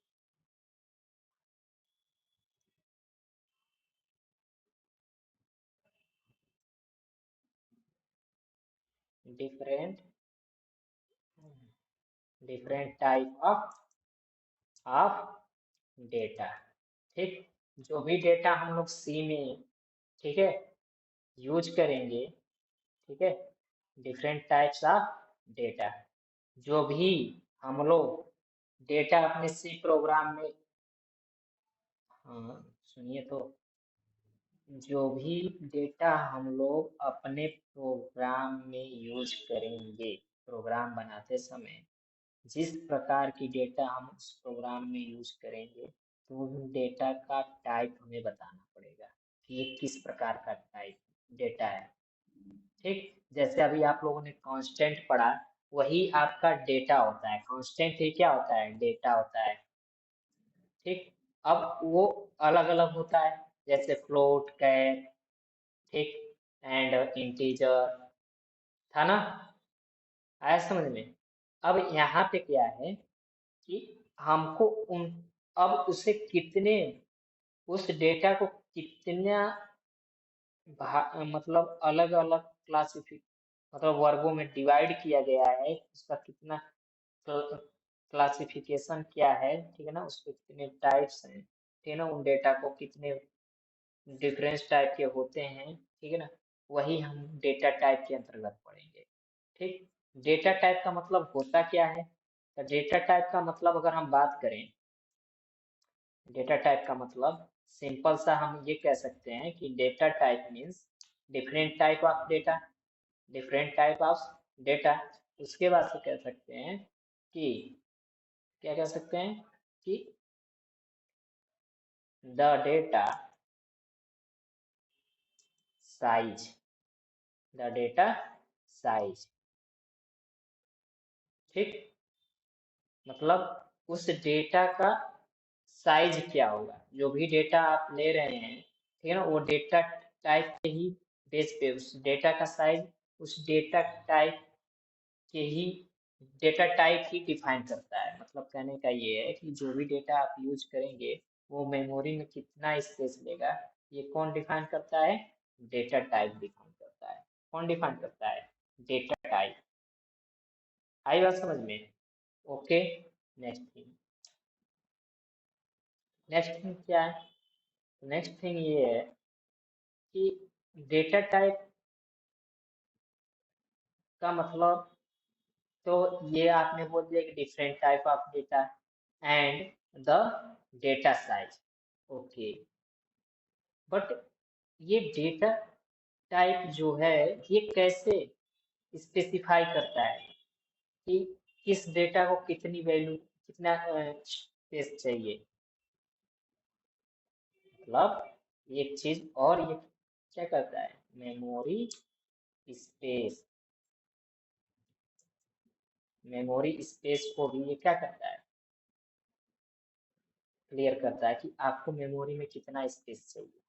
Different, different type of data, ठीक। जो भी डेटा हम लोग सी में, ठीक है, यूज करेंगे, ठीक है, डिफरेंट टाइप्स ऑफ डेटा, जो भी हम लोग डेटा अपने सी प्रोग्राम में, हाँ सुनिए तो, जो भी डेटा हम लोग अपने प्रोग्राम में यूज करेंगे, प्रोग्राम बनाते समय जिस प्रकार की डेटा हम उस प्रोग्राम में यूज करेंगे, तो उन डेटा का टाइप हमें बताना पड़ेगा कि ये किस प्रकार का टाइप डेटा है, ठीक। जैसे अभी आप लोगों ने कांस्टेंट पढ़ा, वही आपका डेटा होता है, कांस्टेंट ही क्या होता है, डेटा होता है, ठीक। अब वो अलग अलग होता है, जैसे फ्लोट, कैर, ठीक, एंड इंटीजर, था ना, आया समझ में। अब यहाँ पे क्या है कि हमको उन, अब उसे कितने, उस डेटा को कितना मतलब अलग अलग क्लासिफिक, मतलब वर्गों में डिवाइड किया गया है, उसका कितना क्लासिफिकेशन क्या है, ठीक है ना, उसके कितने टाइप्स हैं, ठीक है ना, उन डेटा को कितने डिफरेंस टाइप के होते हैं, ठीक है ना, वही हम डेटा टाइप के अंतर्गत पढ़ेंगे, ठीक। डेटा टाइप का मतलब होता क्या है, तो डेटा टाइप का मतलब अगर हम बात करें, डेटा टाइप का मतलब सिंपल सा हम ये कह सकते हैं कि data type means different type of data, different type of data. उसके बाद से कह सकते हैं कि, क्या कह सकते हैं कि the data size, the data size, ठीक, मतलब उस डेटा का साइज क्या होगा, जो भी डेटा आप ले रहे हैं, ठीक है ना, वो डेटा टाइप के ही बेस पे उस डेटा का साइज, उस डेटा टाइप के ही, डेटा टाइप ही डिफाइन करता है। मतलब कहने का ये है कि जो भी डेटा आप यूज करेंगे, वो मेमोरी में कितना स्पेस लेगा, ये कौन डिफाइन करता है, डेटा टाइप डिफाइन करता है। कौन डिफाइन करता है, डेटा टाइप। आई बात समझ में? Okay, next thing, next thing क्या है, नेक्स्ट थिंग ये है कि डेटा टाइप का मतलब, तो ये आपने बोल दिया कि different type of data and the data size, okay. But ये डेटा टाइप जो है, ये कैसे स्पेसिफाई करता है कि किस डेटा को कितनी वैल्यू, कितना स्पेस चाहिए, मतलब एक चीज और ये क्या करता है, मेमोरी स्पेस, मेमोरी स्पेस को भी ये क्या करता है, क्लियर करता है कि आपको मेमोरी में कितना स्पेस चाहिए,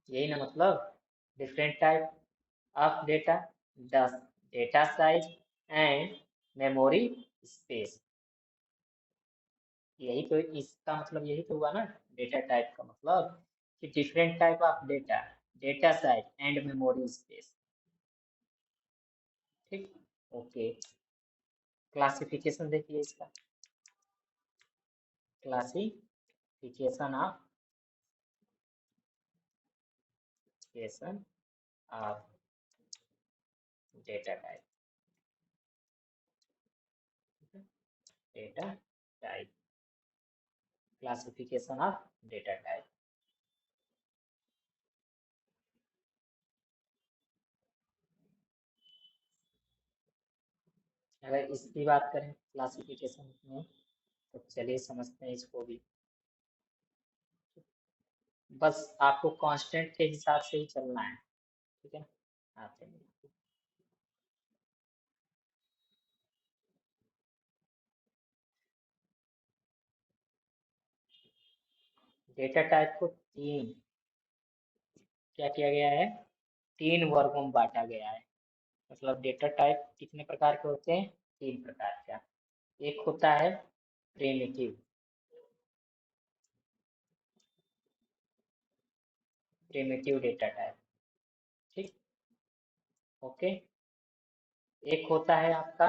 यही ना मतलब, different type of data, the data size and memory space, यही तो, इसका मतलब यही तो हुआ ना, डेटा टाइप का मतलब कि different type of data, data size and memory space, ठीक। ओके, क्लासिफिकेशन देखिए इसका, classification of, classification of data type, data type, classification of data type. अगर इसकी बात करें क्लासिफिकेशन में, तो चलिए समझते हैं इसको भी। बस आपको कांस्टेंट के हिसाब से ही चलना है, ठीक है ना। आते हैं डेटा टाइप को तीन, क्या किया गया है, तीन वर्गों में बांटा गया है। मतलब डेटा टाइप कितने प्रकार के होते हैं, तीन प्रकार का। एक होता है प्रिमिटिव, प्रिमिटिव डेटा टाइप, ठीक, ओके। एक होता है आपका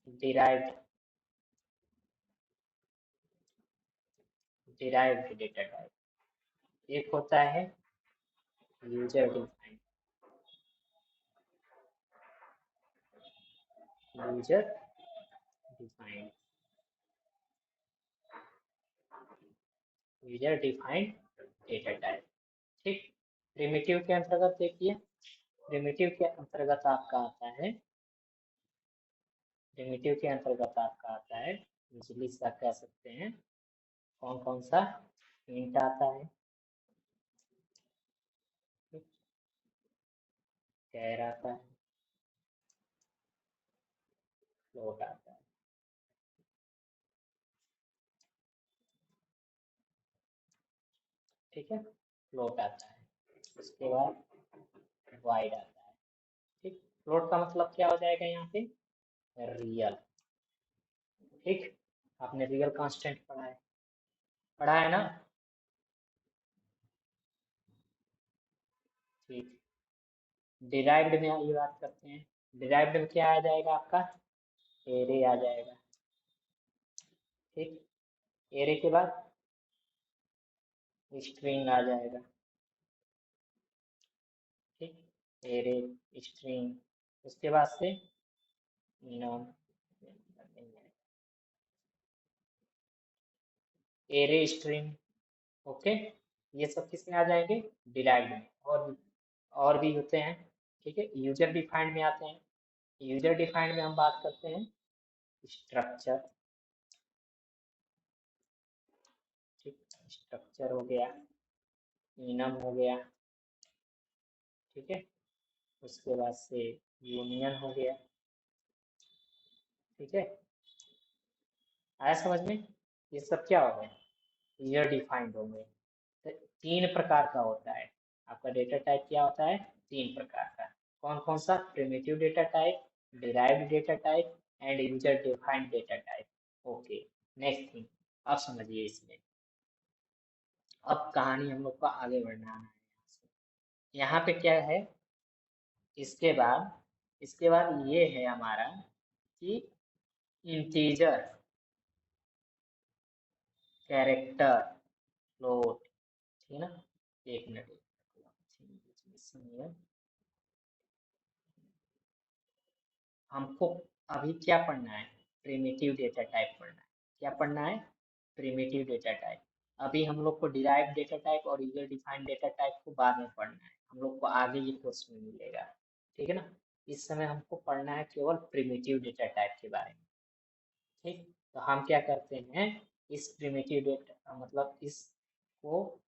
डिराइव्ड, डिराइव्ड डेटा टाइप। एक होता है user defined, user defined, user defined data type, ठीक। प्रिमिटिव के अंतर्गत देखिए, प्रिमिटिव के अंतर्गत आपका आता है, प्रिमिटिव के अंतर्गत आपका आता है, बिजली सा कह सकते हैं, कौन कौन सा, इंट आता है, कैर आता है, फ्लोट आता है, ठीक है, फ्लोट आता है। उसके बाद वाइड आता है, ठीक। फ्लोट का मतलब क्या हो जाएगा यहाँ पे, रियल, ठीक। आपने रियल कांस्टेंट पढ़ा है, पढ़ा है ना, ठीक। डिराइव्ड में ये बात करते हैं, डिराइव्ड में क्या आ जाएगा आपका, एरे आ जाएगा, ठीक। एरे के बाद स्ट्रिंग आ जाएगा, ठीक, एरे स्ट्रिंग, उसके बाद से नॉन, एरे स्ट्रिंग, ओके। ये सब किसमें आ जाएंगे, डिराइव्ड में। और भी होते हैं, ठीक है, यूजर डिफाइंड में आते हैं। यूजर डिफाइंड में हम बात करते हैं स्ट्रक्चर, ठीक, स्ट्रक्चर हो गया, इनम हो गया, ठीक है, उसके बाद से यूनियन हो गया, ठीक है, आया समझ में। ये सब क्या हो गए, ईयर डिफाइंड हो गए। तो तीन प्रकार का होता है आपका डेटा टाइप, क्या होता है, तीन प्रकार का। कौन कौन सा, primitive data type, derived data type and user defined data type, okay. Next thing, अब समझिए इसमें, अब कहानी हम लोग को आगे बढ़ना है यहाँ से। यहाँ पे क्या है, इसके बाद ये है हमारा कि इंटीजर, कैरेक्टर, फ्लोट, ठीक है ना। एक मिनट, हमको अभी क्या पढ़ना है, प्रिमिटिव डेटा टाइप पढ़ना है। क्या पढ़ना है, प्रिमिटिव डेटा टाइप। अभी हम लोग को डिराइव डेटा टाइप और यूजर डिफाइंड डेटा टाइप को बाद में पढ़ना है, हम लोग को आगे ये कोर्स में मिलेगा, ठीक है ना। इस समय हमको पढ़ना है केवल प्रिमिटिव डेटा टाइप के बारे में, ठीक। तो हम क्या करते हैं, इस प्रिमिटिव डेटा मतलब इसको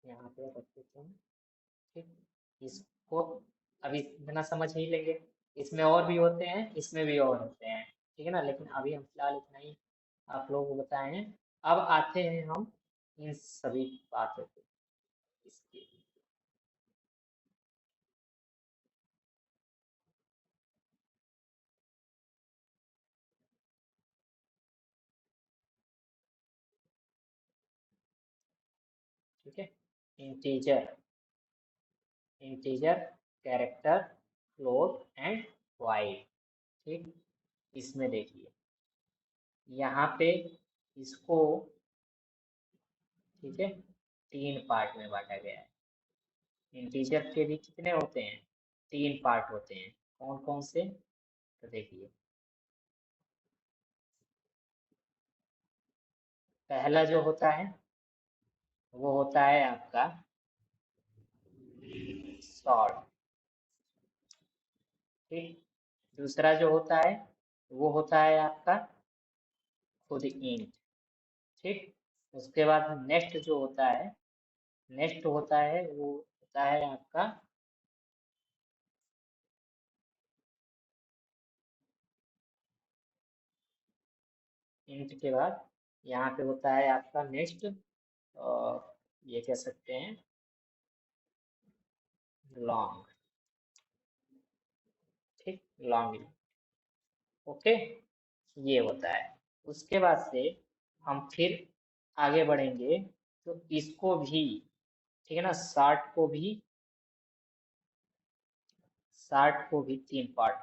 यहाँ पे रख देते हैं, ठीक। इसको अभी इतना समझ ही लेंगे, इसमें और भी होते हैं, इसमें भी और होते हैं, ठीक है ना, लेकिन अभी हम फिलहाल इतना ही आप लोगों को बताए हैं। अब आते हैं हम इन सभी बातों पे, इसके, ठीक है। Integer, integer, character, float and wide, ठीक। इसमें देखिए, यहाँ पे इसको, ठीक है, तीन पार्ट में बांटा गया है। इंटीजर के भी कितने होते हैं? तीन पार्ट होते हैं। कौन कौन से? तो देखिए, पहला जो होता है वो होता है आपका शॉर्ट। ठीक। दूसरा जो होता है वो होता है आपका खुद इंट। ठीक। उसके बाद नेक्स्ट जो होता है, नेक्स्ट होता है वो होता है आपका इंट के बाद यहाँ पे होता है आपका नेक्स्ट, और ये कह सकते हैं लॉन्ग। ठीक, लॉन्ग। ओके, ये होता है। उसके बाद से हम फिर आगे बढ़ेंगे, तो इसको भी, ठीक है ना, शार्ट को भी तीन पार्ट,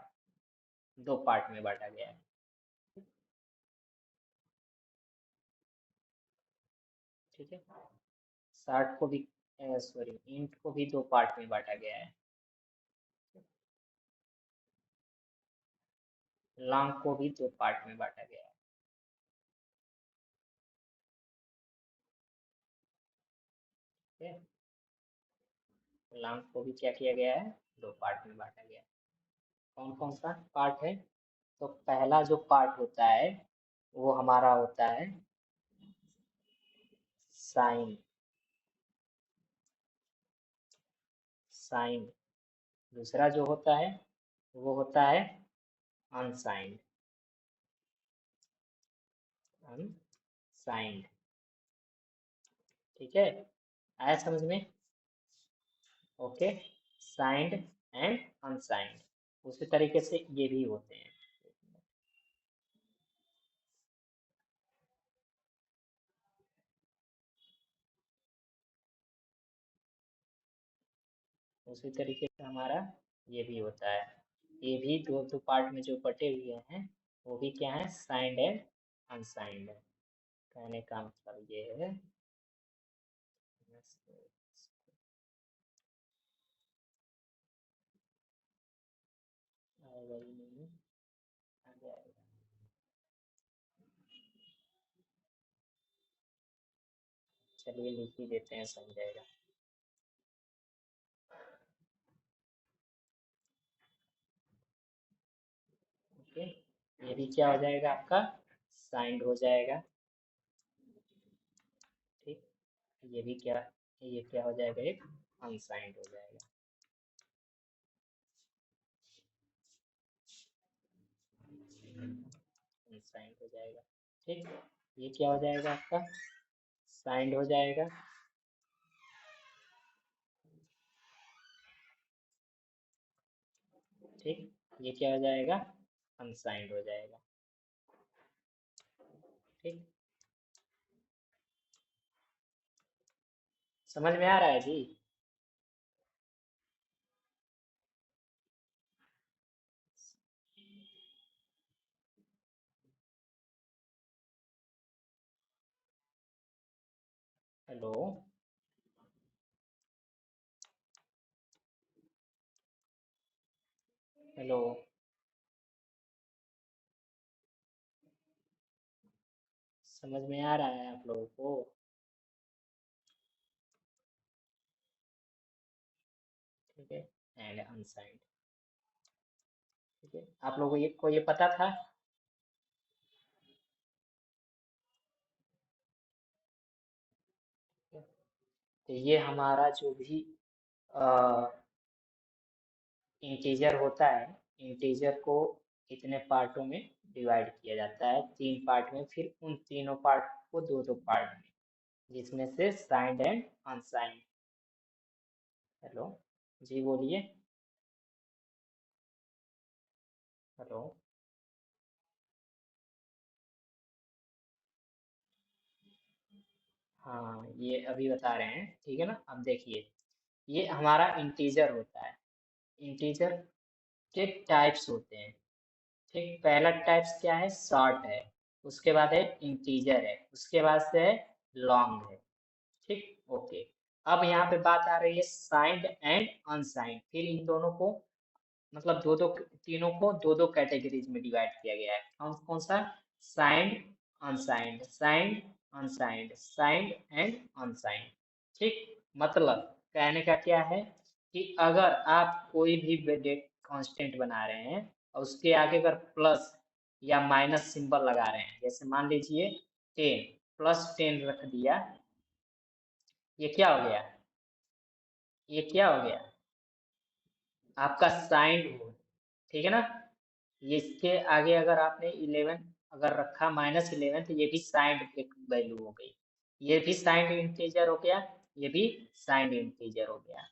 दो पार्ट में बांटा गया है। ठीक है, शार्ट को भी, सॉरी, इंट को भी दो पार्ट में बांटा गया है। लॉन्ग को भी दो पार्ट में बांटा गया है। ठीक है, लॉन्ग को भी क्या किया गया है? दो पार्ट में बांटा गया है। कौन कौन सा पार्ट है? तो पहला जो पार्ट होता है वो हमारा होता है साइन। साइन। दूसरा जो होता है वो होता है अनसाइंड। अनसाइंड। ठीक है, आया समझ में? Okay, signed and unsigned. उसी तरीके से ये भी होते हैं। उसी तरीके से हमारा ये भी होता है। ये भी दो दो पार्ट में जो बटे हुए हैं वो भी क्या है? साइंड एंड अनसाइंड है। कहने का मतलब ये है, आएगा ही नहीं, आ जाएगा। चलिए लिख ही देते हैं, समझाएगा। ओके, ये भी क्या हो जाएगा आपका? साइंड हो जाएगा। ठीक, ये भी क्या, ये क्या हो जाएगा? एक अनसाइंड हो जाएगा। अनसाइंड हो जाएगा। ठीक, ये क्या हो जाएगा आपका? साइंड हो जाएगा। ठीक, ये क्या हो जाएगा? अनसाइंड हो जाएगा। ठीक, समझ में आ रहा है जी? Hello, hello. समझ में आ रहा है आप लोगों को? ठीक है, एंड अनसाइंड। ठीक है, आप लोगों को ये पता था? तो ये हमारा जो भी इंटीजर होता है, इंटीजर को कितने पार्टों में डिवाइड किया जाता है? तीन पार्ट में, फिर उन तीनों पार्ट को दो दो पार्ट में, जिसमें से साइंड एंड अनसाइंड। हेलो, जी बोलिए। हेलो। हाँ, ये अभी बता रहे हैं, ठीक है ना? अब देखिए, ये हमारा इंटीजर होता है। इंटीजर के टाइप्स होते हैं। ठीक, पहला टाइप्स क्या है? शॉर्ट है। उसके बाद है इंटीजर है। उसके बाद से है लॉन्ग है। ठीक, ओके। अब यहाँ पे बात आ रही है साइंड एंड अनसाइंड। फिर इन दोनों को मतलब दो दो तीनों को दो दो कैटेगरीज में डिवाइड किया गया है। कौन कौन सा? Signed, unsigned, signed, unsigned, signed and unsigned. ठीक, मतलब कहने का क्या है कि अगर आप कोई भी कांस्टेंट बना रहे हैं और उसके आगे अगर प्लस या माइनस सिंबल लगा रहे हैं, जैसे मान लीजिए 10 प्लस 10 रख दिया, ये क्या हो गया? ये क्या हो गया? आपका साइंड हो, ठीक है ना? ये इसके आगे अगर आपने 11 अगर रखा -11, तो ये भी साइंड एक वैल्यू हो गई। ये भी साइंड इंटीजर हो गया, ये भी साइंड इंटीजर हो गया।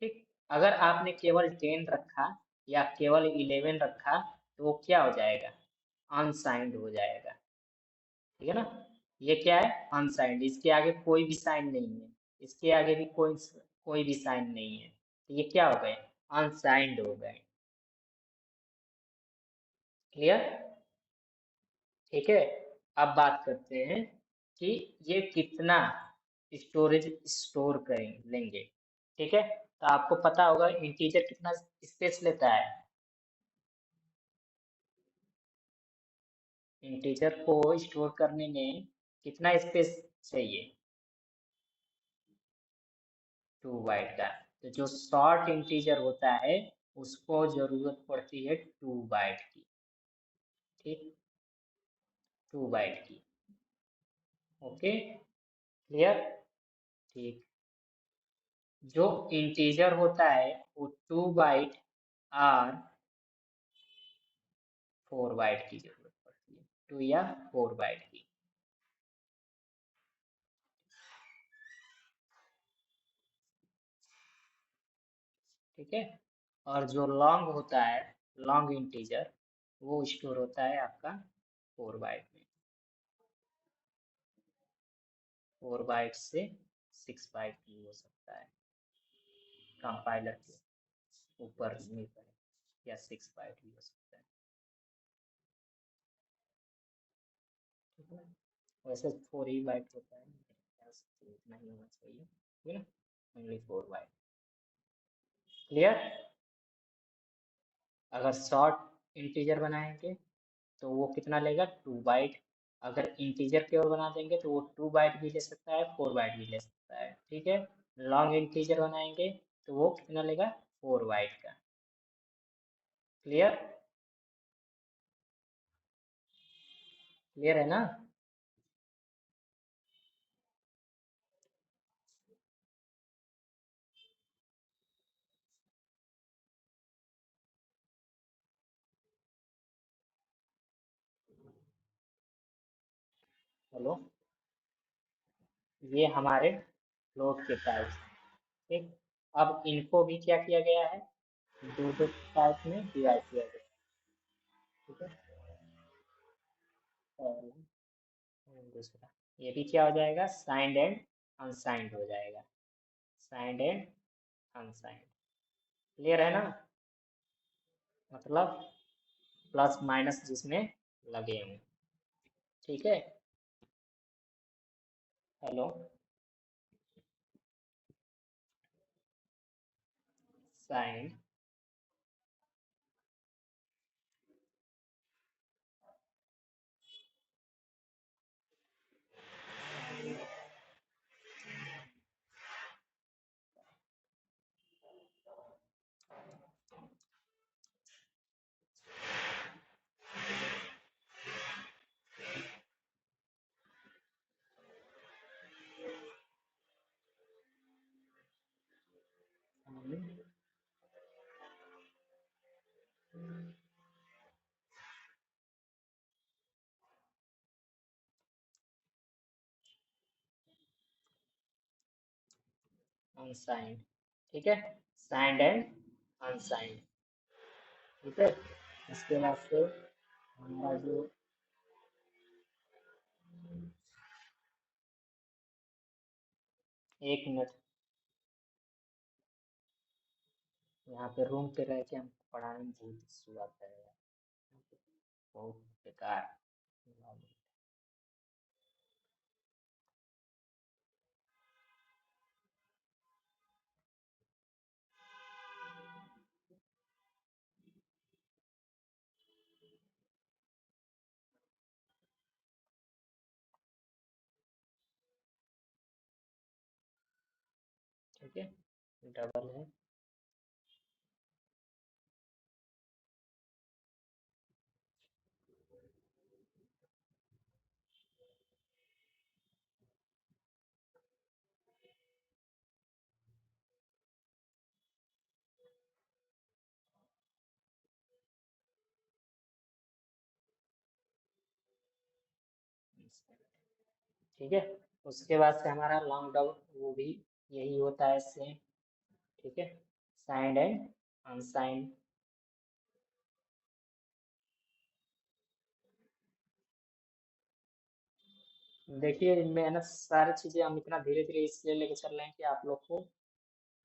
ठीक, अगर आपने केवल 10 रखा या केवल 11 रखा तो वो क्या हो जाएगा? अनसाइंड हो जाएगा। ठीक है ना? ये क्या है? अनसाइंड। इसके आगे कोई भी साइन नहीं है, इसके आगे भी कोई भी साइन नहीं है, तो ये क्या हो गए? अनसाइंड हो गए। क्लियर? ठीक है। अब बात करते हैं कि ये कितना स्टोरेज स्टोर करें लेंगे। ठीक है, तो आपको पता होगा इंटीजर कितना स्पेस लेता है। इंटीजर को स्टोर करने में कितना स्पेस चाहिए? 2 बाइट का। तो जो शॉर्ट इंटीजर होता है उसको जरूरत पड़ती है 2 बाइट की। ठीक, 2 बाइट की। Okay, clear? ठीक, जो इंटीजर होता है वो 2 बाइट और 4 बाइट की जरूरत पड़ती है, 2 या 4 बाइट की। ठीक है, और जो लॉन्ग होता है, लॉन्ग इंटीजर, वो स्टोर होता है आपका 4 बाइट में। 4 बाइट से 6 बाइट भी हो सकता है, कंपाइलर के ऊपर निर्भर है, या 6 बाइट भी हो सकता है। ठीक है, वैसे 4 ही बाइट होता है, मेरे ख्याल से तो इतना ही होना चाहिए। ठीक है ना, ओनली 4 बाइट। क्लियर? अगर शॉर्ट इंटीजर बनाएंगे तो वो कितना लेगा? 2 बाइट। अगर इंटीजर केवल बना देंगे तो वो 2 बाइट भी ले सकता है, 4 बाइट भी ले सकता है। ठीक है, लॉन्ग इंटीजर बनाएंगे तो वो कितना लेगा? 4 बाइट का। क्लियर? क्लियर है ना? हेलो, ये हमारे फ्लोट के टाइप। ठीक, अब इनको भी क्या किया गया है? दो दो टाइप में डिवाइड किया गया है। ठीक है, पहला और दूसरा। ये भी क्या हो जाएगा? साइंड एंड अनसाइंड हो जाएगा। Signed and unsigned. क्लियर है ना? मतलब प्लस माइनस जिसमें लगे हों। ठीक है, हेलो, साइंड अनसाइंड। ठीक है, साइंड एंड अनसाइंड। ठीक है, इसके बाद से हमारा जो 1 मिनट, यहाँ पे रूम पे रह के हम पढ़ाने में बहुत इशू आता है यार, बहुत बेकार। ठीक है, डबल है। ठीक है, उसके बाद से हमारा लॉन्ग डबल वो भी यही होता है सेम। ठीक है, साइंड एंड अनसाइंड। देखिए मैं ना सारी चीजें हम इतना धीरे धीरे इसलिए लेके चल रहे हैं कि आप लोग को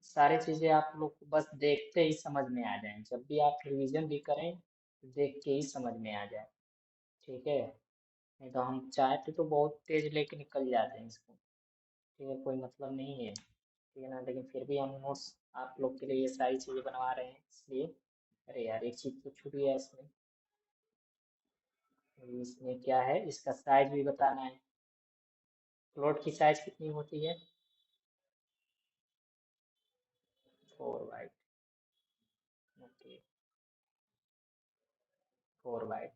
सारी चीजें आप लोग को बस देखते ही समझ में आ जाए, जब भी आप रिवीजन भी करें तो देख के ही समझ में आ जाए। ठीक है, नहीं तो हम चाहते तो बहुत तेज लेके निकल जाते हैं इसको। ठीक है, कोई मतलब नहीं है। ठीक है ना, लेकिन फिर भी हम नोट्स आप लोग के लिए ये सारी चीजें बनवा रहे हैं इसलिए। अरे यार एक चीज तो छूट गया इसमें। इसमें क्या है, इसका साइज भी बताना है। प्लॉट की साइज कितनी होती है? 4 बाइट। ओके, 4 बाइट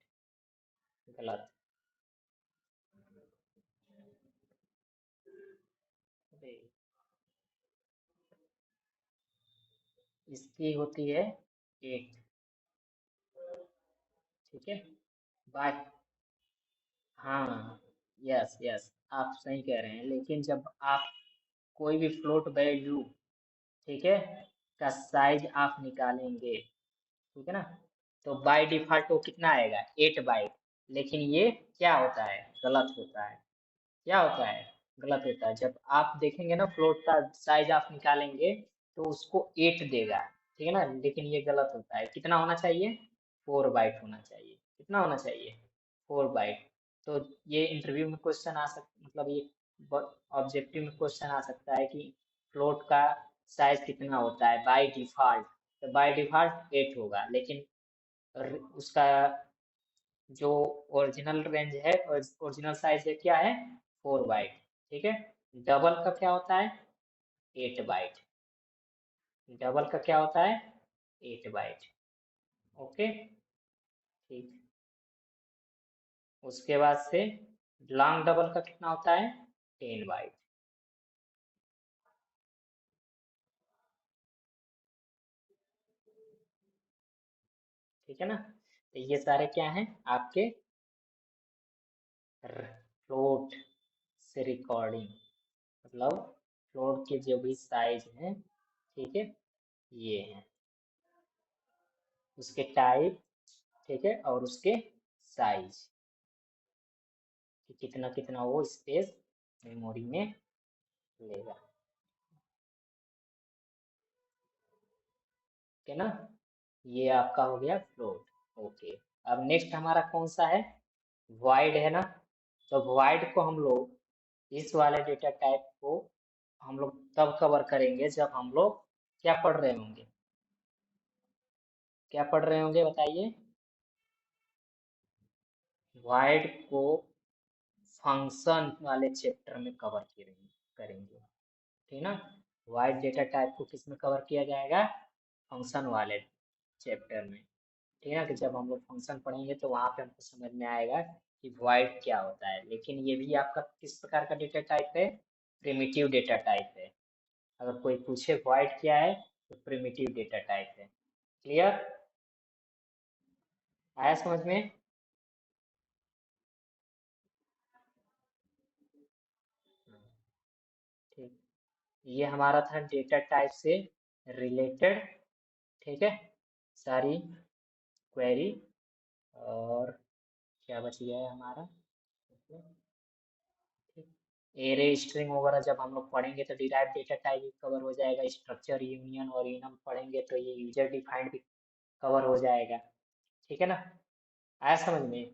गलत। अरे, इसकी होती है 8। ठीक है, बाइट। हाँ, यस यस, आप सही कह रहे हैं, लेकिन जब आप कोई भी फ्लोट वैल्यू, ठीक है, का साइज आप निकालेंगे, ठीक है ना, तो बाय डिफॉल्ट वो कितना आएगा? 8 बाइट। लेकिन ये क्या होता है, गलत होता है। क्या होता है, गलत होता है। जब आप देखेंगे ना फ्लोट का साइज आप निकालेंगे तो उसको 8 देगा, ठीक है ना, लेकिन ये गलत होता है। कितना होना चाहिए? 4 बाइट होना चाहिए। कितना होना चाहिए? 4 बाइट। तो ये इंटरव्यू में क्वेश्चन आ सक मतलब ये ऑब्जेक्टिव में क्वेश्चन आ सकता है कि फ्लोट का साइज कितना होता है बाय डिफॉल्ट। तो बाय डिफॉल्ट 8 होगा, लेकिन उसका जो ओरिजिनल रेंज है और ओरिजिनल साइज है क्या है? 4 बाइट। ठीक है, डबल का क्या होता है? 8 बाइट। डबल का क्या होता है? 8 बाइट। ओके, ठीक। उसके बाद से लॉन्ग डबल का कितना होता है? 10 बाइट। ठीक है ना, तो ये सारे क्या हैं आपके? फ्लोट से रिकॉर्डिंग, मतलब फ्लोट के जो भी साइज हैं, ठीक है, ये हैं उसके टाइप। ठीक है, और उसके साइज कि कितना कितना वो स्पेस मेमोरी में लेगा। ठीक है ना, ये आपका हो गया फ्लोट। ओके, अब नेक्स्ट हमारा कौन सा है? वॉइड है ना। तो वॉइड को हम लोग इस वाले डेटा टाइप को हम लोग तब कवर करेंगे जब हम लोग क्या पढ़ रहे होंगे? क्या पढ़ रहे होंगे बताइए? वॉइड को फंक्शन वाले चैप्टर में कवर करेंगे। ठीक ना, वाइड डेटा टाइप को किस में कवर किया जाएगा? फंक्शन वाले चैप्टर में। ठीक है ना, कि जब हम लोग फंक्शन पढ़ेंगे तो वहां पे हमको समझ में आएगा कि वॉइड क्या होता है। लेकिन ये भी आपका किस प्रकार का डेटा टाइप है? प्रिमिटिव डेटा टाइप है। अगर कोई पूछे वॉइड क्या है तो प्रिमिटिव डेटा टाइप है। क्लियर? आया समझ में? ठीक, ये हमारा था डेटा टाइप से रिलेटेड। ठीक है, सारी क्वेरी। और क्या बच गया है हमारा? एरे स्ट्रिंग वगैरह जब हम लोग पढ़ेंगे तो डिराइव डेटा टाइप भी कवर हो जाएगा। स्ट्रक्चर यूनियन और इनम पढ़ेंगे तो ये यूजर डिफाइंड भी कवर हो जाएगा। ठीक है ना, आया समझ में?